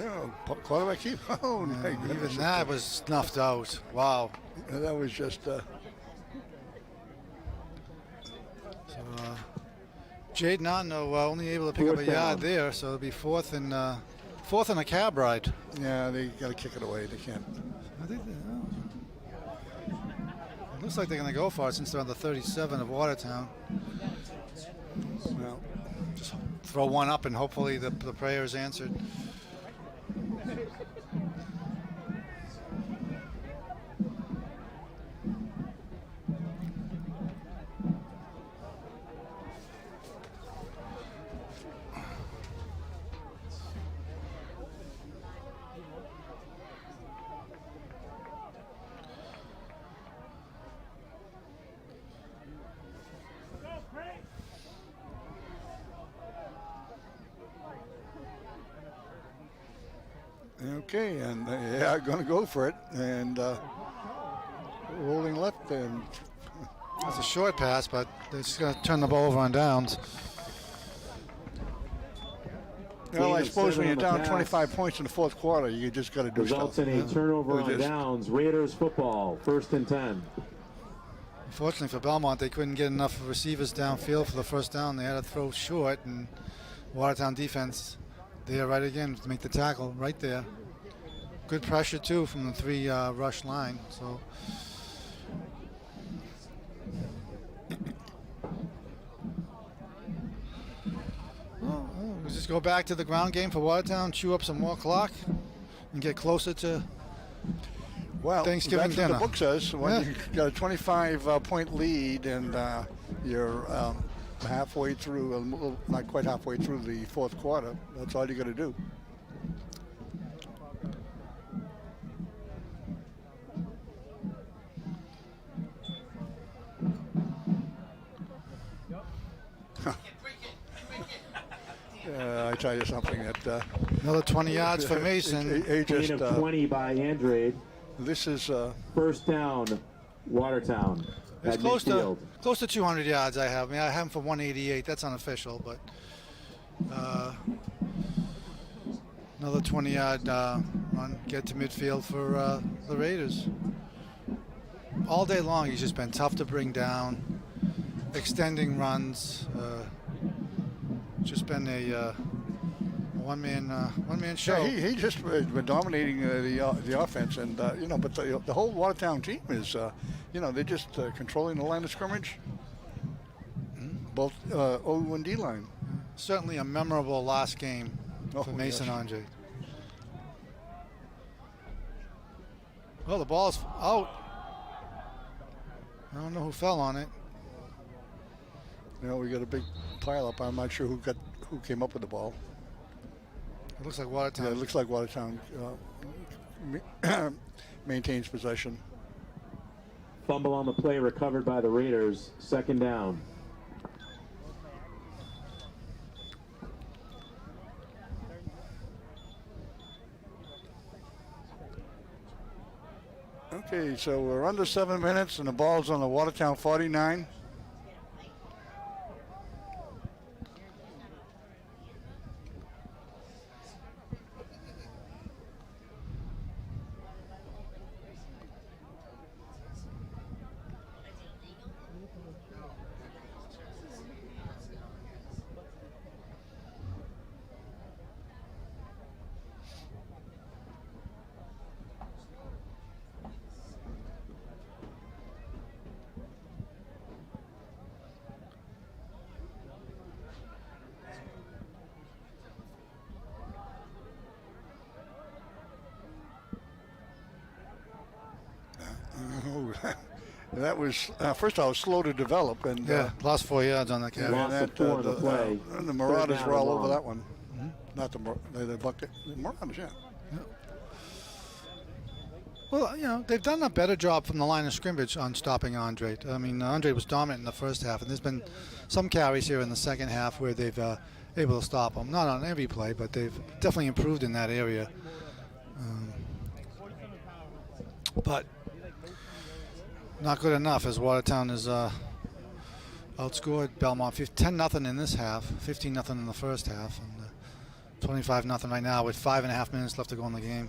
No, quarterback keep. Oh, my Even goodness. that was snuffed out. Wow. That was just. So, Jaden Otno only able to pick up a Fourth yard down. there, so it'll be fourth and a cab ride. Yeah, they got to kick it away. They can't. I think it looks like they're going to go for it since they're on the 37 of Watertown. Well, Just throw one up and hopefully the prayer is answered. okay, and they are going to go for it. And rolling left and. That's a short pass, but they're just going to turn the ball over on downs. Well, I Gain of suppose when 7 you're on the down pass. 25 points in the fourth quarter, you just got to do Results stuff. in a turnover Or on just- downs. Raiders football, 1st and 10. Unfortunately for Belmont, they couldn't get enough receivers downfield for the first down. They had to throw short, and Watertown defense there right again to make the tackle right there. Good pressure too from the 3 rush line. So we'll just go back to the ground game for Watertown, chew up some more clock, and get closer to Well, Thanksgiving that's what dinner. the book says. When Yeah. you got a 25-point lead and you're halfway through, not quite halfway through the fourth quarter, that's all you got to do. I tell you something that another 20 yards for Mason. he Gain just, of 20 by Andrade. this is 1st down, Watertown. It's at close midfield. to 200 yards I have. I mean, I have him for 188. That's unofficial, but another 20-yard run, get to midfield for the Raiders. All day long, he's just been tough to bring down, extending runs. Just been a one-man show. yeah, he just been dominating the offense, and but the whole Watertown team is they're just controlling the line of scrimmage, both O and D line. Certainly a memorable last game Oh, for Mason yes. Andre. Well, the ball's out. I don't know who fell on it. We got a big pile up. I'm not sure who came up with the ball. It looks like Watertown. Yeah, it looks like Watertown maintains possession. Fumble on the play recovered by the Raiders. 2nd down. Okay, so we're under 7 minutes, and the ball's on the Watertown 49. That was first of all slow to develop, and Lost 4 yards on that catch. Loss of 4 on the play. the Marauders Third were down all and over long. that one. Not the bucket. The Marauders, yeah. Well, they've done a better job from the line of scrimmage on stopping Andre. I mean, Andre was dominant in the first half, and there's been some carries here in the second half where they've able to stop him. Not on every play, but they've definitely improved in that area. But not good enough, as Watertown has outscored Belmont 10-0 in this half, 15-0 in the first half, and 25-0 right now with 5.5 minutes left to go in the game.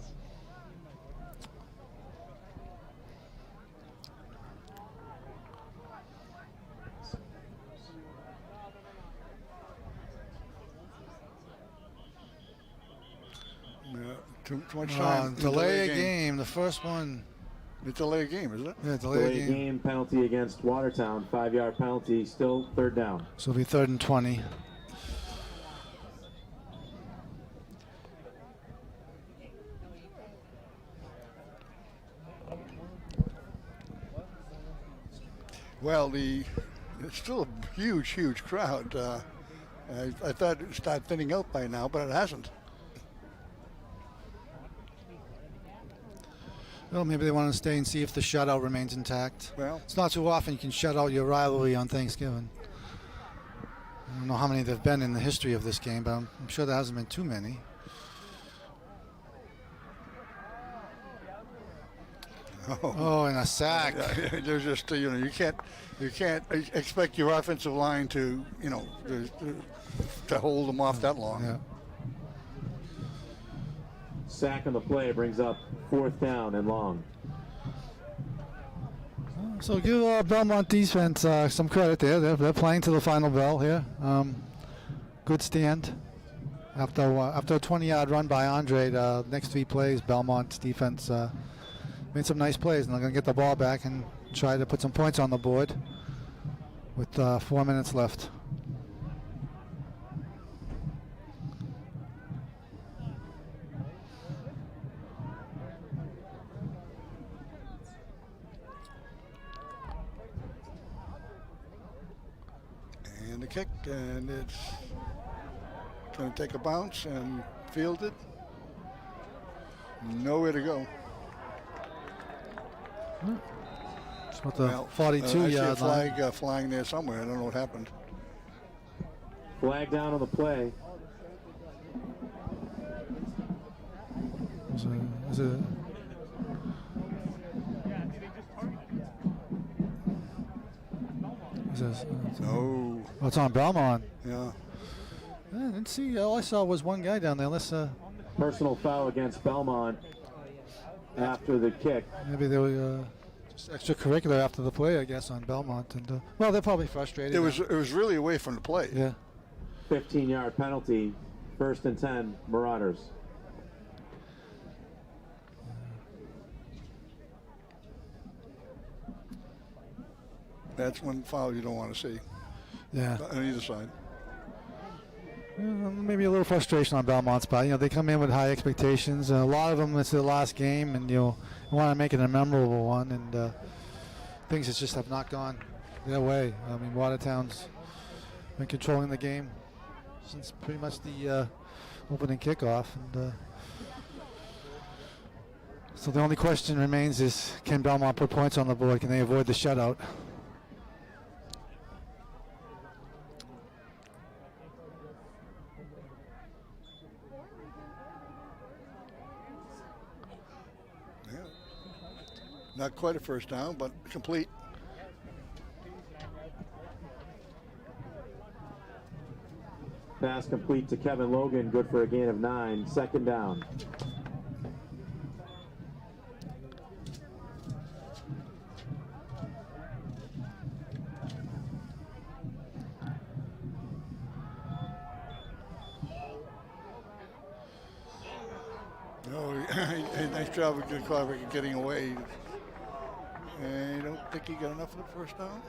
Yeah, too much time. Delay a game. The first one. It's a delay a game, isn't it? Yeah, delay Delay a game. game. Penalty against Watertown. 5-yard penalty. Still third down. So it'll be 3rd and 20. Well, it's still a huge crowd. I thought it would start thinning out by now, but it hasn't. Well, maybe they want to stay and see if the shutout remains intact. Well, It's not too often you can shut out your rivalry on Thanksgiving. I don't know how many there have been in the history of this game, but I'm sure there hasn't been too many. Oh, and a sack. There's just you can't expect your offensive line to to hold them off that long. Yeah. Sack on the play brings up 4th down and long. So give Belmont defense some credit there. They're playing to the final bell here. Good stand. After a 20-yard run by Andre, the next 3 plays, Belmont's defense made some nice plays, and they're going to get the ball back and try to put some points on the board with 4 minutes left. And the kick, and it's going to take a bounce and field it. Nowhere to go. It's about the Well, 42-yard I line. see a flag flying there somewhere. I don't know what happened. Flag down on the play. Is it No. Oh, it's on Belmont. Yeah. I didn't see. All I saw was one guy down there. Let's Personal foul against Belmont after the kick. maybe they were just extracurricular after the play, I guess, on Belmont. And well, they're probably frustrated. It was really away from the play. Yeah. 15-yard penalty. 1st and 10, Marauders. That's one foul you don't want to see Yeah. on either side. Maybe a little frustration on Belmont's part. They come in with high expectations. A lot of them, it's their last game, and you want to make it a memorable one. And things just have not gone their way. I mean, Watertown's been controlling the game since pretty much the opening kickoff. And so the only question remains is, can Belmont put points on the board? Can they avoid the shutout? Not quite a first down, but complete. Pass complete to Kevin Logan, good for a gain of 9. 2nd down. No, nice job of getting away. And I don't think he got enough of the first down.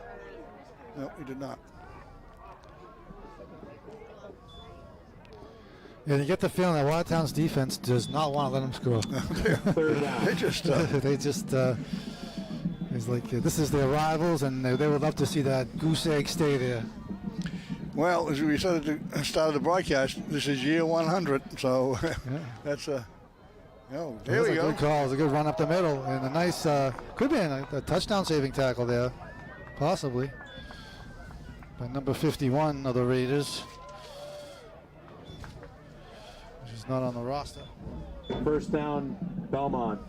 No, he did not. Yeah, you get the feeling that Watertown's defense does not want to let them score. 3rd down. They just it's like this is their rivals, and they would love to see that goose egg stay there. Well, as we said at the start of the broadcast, this is year 100, so that's a. Oh, there we go. Good call. It was a good run up the middle, and a nice could be a touchdown-saving tackle there, possibly by number 51 of the Raiders, which is not on the roster. 1st down, Belmont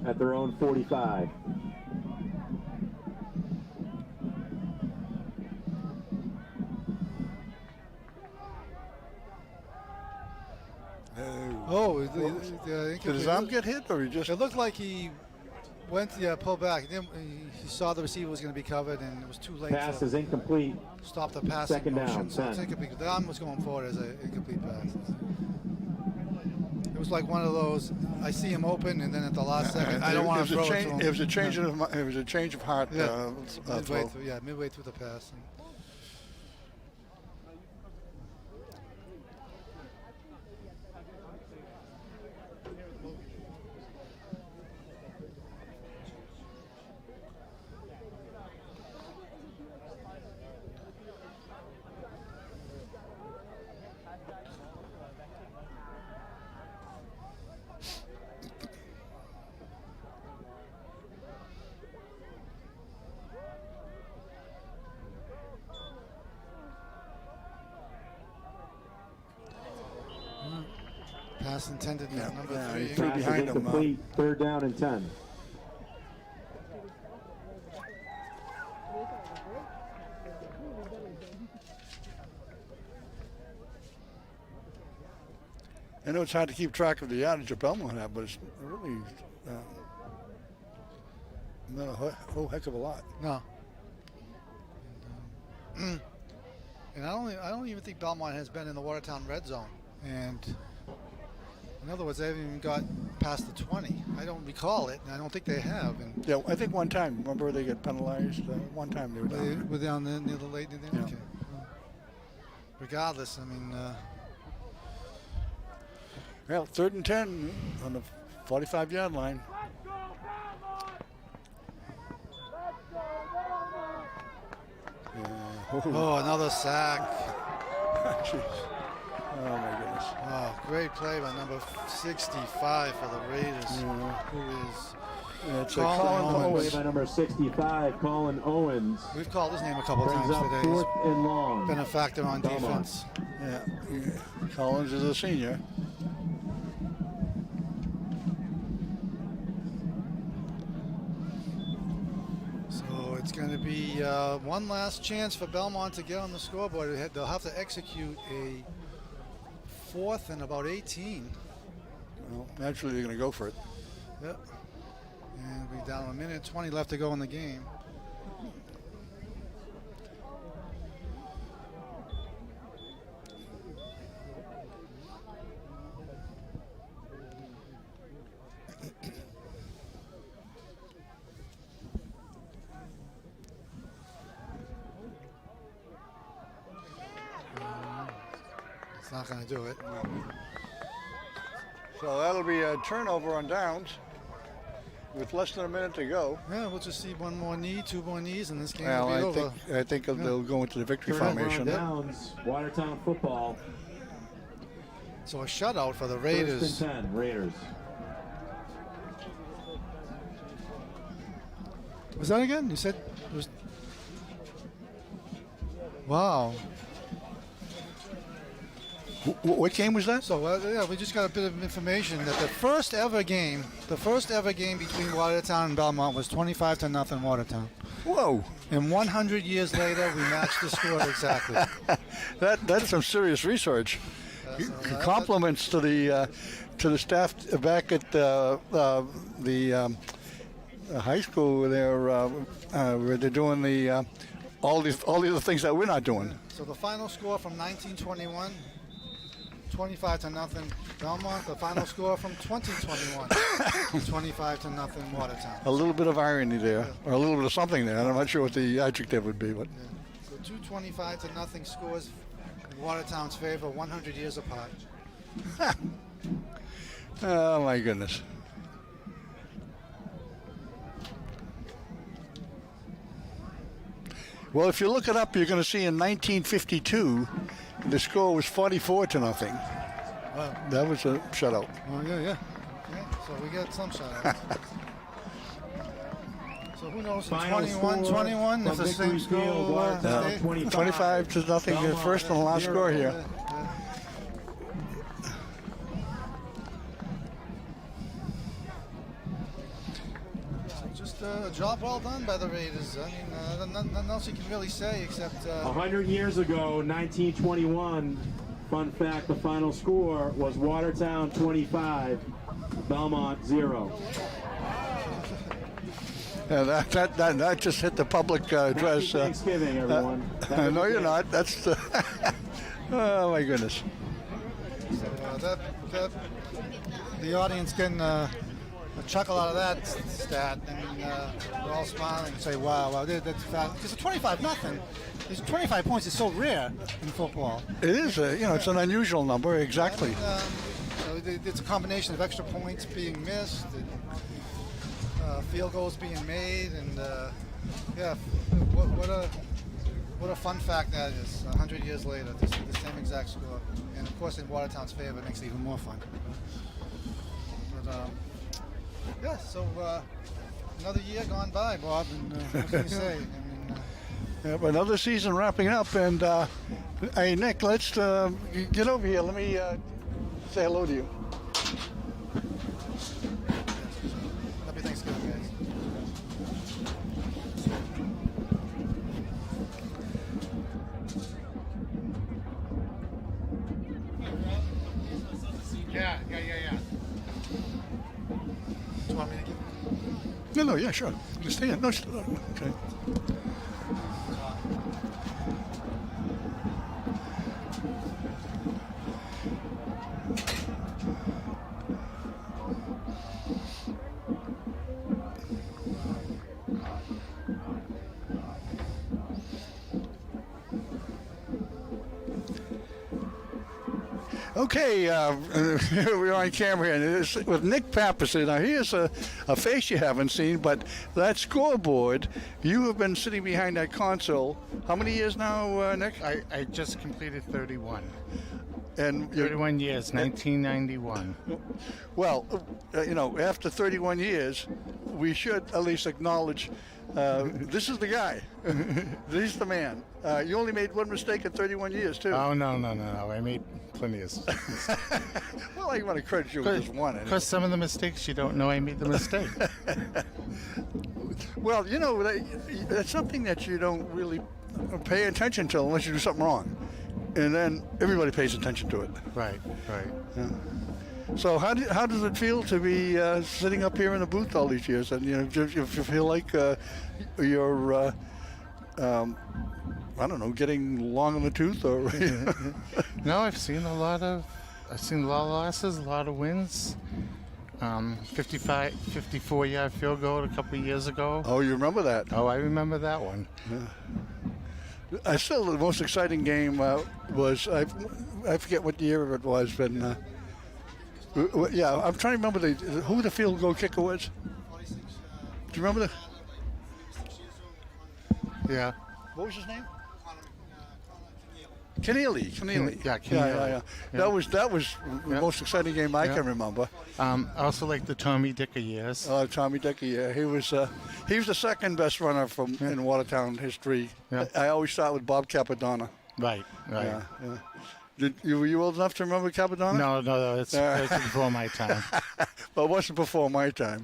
at their own 45. Did his arm get hit, or he just? It looked like he went, pulled back. He saw the receiver was going to be covered, and it was too late Pass to is incomplete. stop the passing Second down, motion. So it's 10. incomplete. The arm was going forward as an incomplete pass. It was like one of those. I see him open, and then at the last second, I don't want to throw it to him. It was a change of. It was a change of heart. Yeah. Throw. Midway through the pass. Pass intended, number 3. he threw Pass is behind him. incomplete. Third down and 10. I know it's hard to keep track of the yardage of Belmont have, but it's really not a whole heck of a lot. No. And I don't even think Belmont has been in the Watertown red zone. And in other words, they haven't even got past the 20. I don't recall it, and I don't think they have. And Yeah, I think one time. Remember they get penalized? One time they were down there. were down there near the late. Yeah. Okay. Well, regardless, I mean, Well, 3rd and 10 on the 45-yard line. oh, another sack. Jeez. Oh my goodness. Oh, great play by number 65 for the Raiders, who is It's Colin Colin Owens. Play by number 65, Colin Owens. We've called his name a couple Brings times up today. 4th and long. He's been a factor on Belmont. defense. Yeah. Collins is a senior. So it's going to be one last chance for Belmont to get on the scoreboard. They'll have to execute a 4th and about 18. Well, naturally they're going to go for it. Yep. And we're down 1:20 left to go in the game. It's not going to do it. So that'll be a turnover on downs with less than a minute to go. Yeah, we'll just see one more knee, 2 more knees, and this game Well, will be over. I think they'll go into the victory Turnover on formation. Downs, Watertown football. So a shutout for the 1st Raiders. and 10, Raiders. Was that again? You said it was. Wow. What game was that? So yeah, we just got a bit of information that the first ever game between Watertown and Belmont was 25-0 Watertown. Whoa. And 100 years later, we matched the score exactly. That's some serious research. Compliments to the staff back at the high school there, where they're doing the all the other things that we're not doing. So the final score from 1921, 25-0 Belmont. The final score from 2021, 25-0 Watertown. A little bit of irony there, or a little bit of something there. I'm not sure what the adjective would be, but So 2 25-0 scores in Watertown's favor, 100 years apart. oh my goodness. Well, if you look it up, you're going to see in 1952, the score was 44-0. Wow. That was a shutout. Oh, yeah. So we got some shutouts. So who knows, Final 21, if the same Victory Field, score. Watertown 25-0, Belmont first and last 0. score here. Just a job well done by the Raiders. I mean, nothing else you can really say except. 100 years ago, 1921, Fun fact, the final score was Watertown 25, Belmont 0. That just hit the public address. Happy Thanksgiving, everyone. No, you're not. That's the. Oh my goodness. So the audience can a chuckle out of that stat. I mean, we're all smiling and say, "Wow, that's fast." Because a 25-0. These 25 points is so rare in football. It is, it's an unusual number, exactly. And, it's a combination of extra points being missed, and, field goals being made, and what a fun fact that is. 100 years later, the same exact score, and of course in Watertown's favor, it makes it even more fun. But so another year gone by, Bob, and what can you say? Yep, another season wrapping up, and hey, Nick, let's get over here. Let me say hello to you. Happy Thanksgiving, guys. Yeah. Do you want me to give? No, yeah, sure. Just stay in. No, okay. Okay, we're on camera here, and it's with Nick Papperson. Now, here's a face you haven't seen, but that scoreboard, you have been sitting behind that console. How many years now, Nick? I just completed 31. And 31 years, 1991. Well, after 31 years, we should at least acknowledge this is the guy. This is the man. You only made one mistake in 31 years, too. Oh, no. I made plenty of mistakes. Well, I want to credit you with just one. Because some of the mistakes, you don't know I made the mistake. Well, that's something that you don't really pay attention to unless you do something wrong. And then everybody pays attention to it. Right. Yeah. So how does it feel to be sitting up here in the booth all these years? And do you feel like you're I don't know, getting long in the tooth, or? No, I've seen a lot of losses, a lot of wins. 54-yard field goal a couple of years ago. Oh, you remember that? Oh, I remember that one. Yeah. Still, the most exciting game was I forget what year it was, but I'm trying to remember who the field goal kicker was. Do you remember Yeah. What was his name? Keneally. Yeah, Keneally. Yeah. That was the most exciting game I can remember. I also like the Tommy Dicker years. Tommy Dicker, yeah. He was the second best runner in Watertown history. Yeah. I always start with Bob Capadonna. Right. Yeah. Were you old enough to remember Capadonna? No, it's before my time. Well, it wasn't before my time.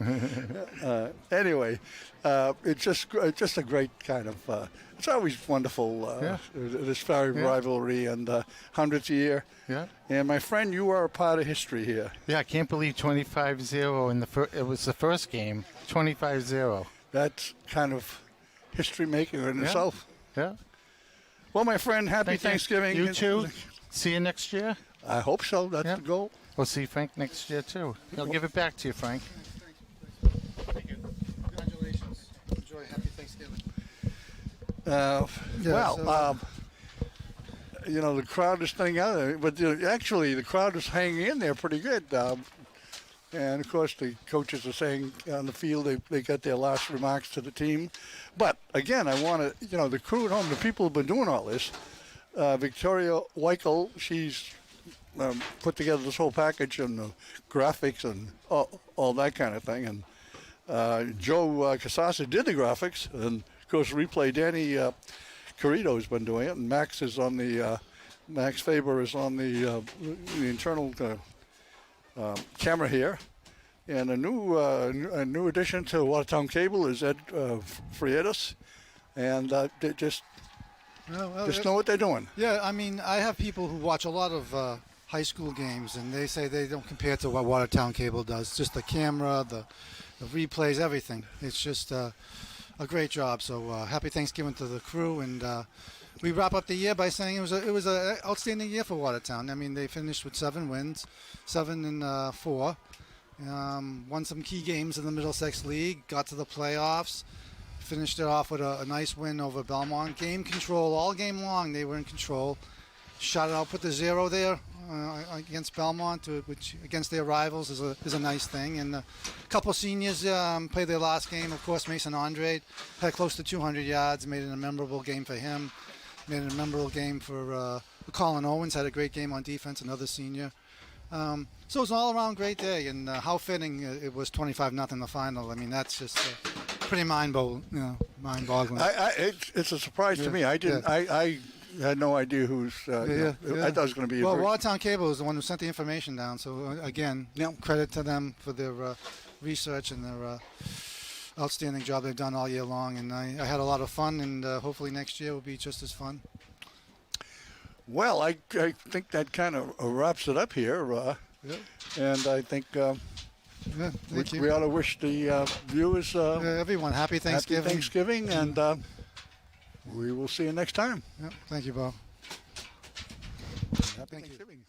Anyway, it's just a great kind of. It's always wonderful. This Ferry rivalry and hundredth year. Yeah. And my friend, you are a part of history here. Yeah, I can't believe 25-0 it was the first game. 25-0. That's kind of history making in itself. Yeah. Well, my friend, happy Thanksgiving. You too. See you next year. I hope so. That's the goal. We'll see Frank next year too. I'll give it back to you, Frank. Thank you. Congratulations. Enjoy. Happy Thanksgiving. The crowd is staying out there, but actually the crowd is hanging in there pretty good. And of course, the coaches are saying on the field they got their last remarks to the team. But again, I want to, the crew at home, the people who've been doing all this. Victoria Weichel, she's put together this whole package and the graphics and all that kind of thing. And Joe Casasa did the graphics, and of course replay Danny Carrito has been doing it, and Max is on the Max Faber is on the internal camera here. And a new addition to Watertown Cable is Ed Friedas, and Just know what they're doing. Yeah, I mean, I have people who watch a lot of high school games, and they say they don't compare to what Watertown Cable does. Just the camera, the replays, everything. It's just a great job. So happy Thanksgiving to the crew, and we wrap up the year by saying it was an outstanding year for Watertown. I mean, they finished with 7 wins, 7 and 4. Won some key games in the Middlesex League, got to the playoffs, finished it off with a nice win over Belmont. Game control all game long. They were in control. Shot it out, put the 0 there against Belmont, which against their rivals is a nice thing. And a couple seniors played their last game. Of course, Mason Andre had close to 200 yards, made it a memorable game for him. Made it a memorable game for Colin Owens, had a great game on defense, another senior. So it was an all-around great day, and how fitting it was 25-0 the final. I mean, that's just pretty mind-boggling. It's a surprise to me. I didn't. I had no idea who's. I thought it was going to be. Well, Watertown Cable is the one who sent the information down. So again, credit to them for their research and their outstanding job they've done all year long. And I had a lot of fun, and hopefully next year will be just as fun. Well, I think that kind of wraps it up here. And I think we ought to wish the viewers everyone happy Thanksgiving. Happy Thanksgiving, and we will see you next time. Thank you, Bob. Happy Thanksgiving.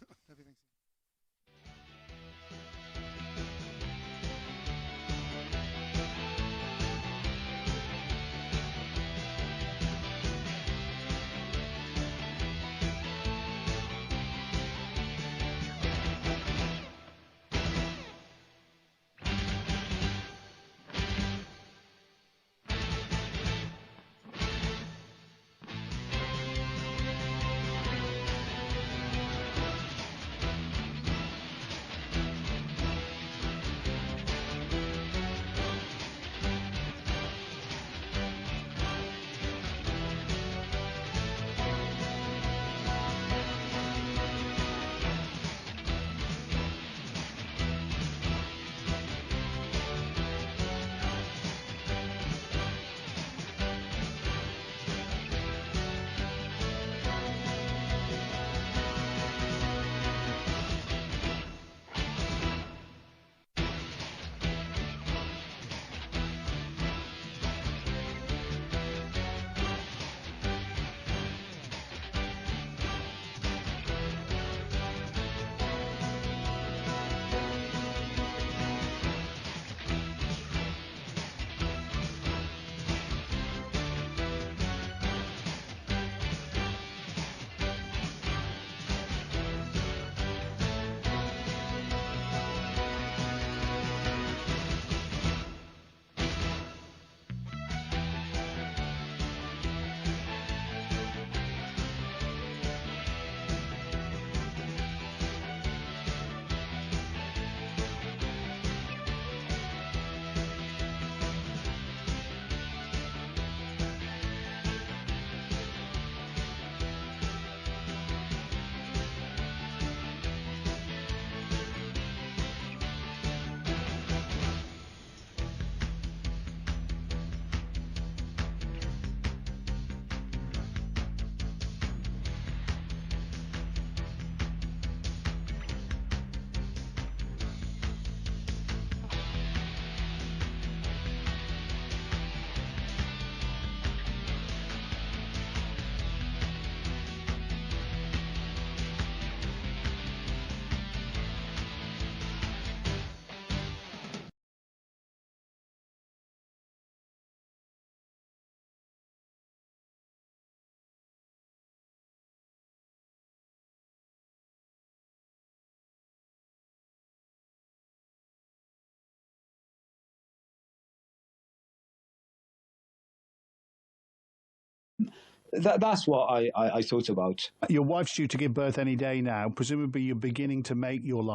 That's what I thought about. Your wife's due to give birth any day now. Presumably, you're beginning to make your life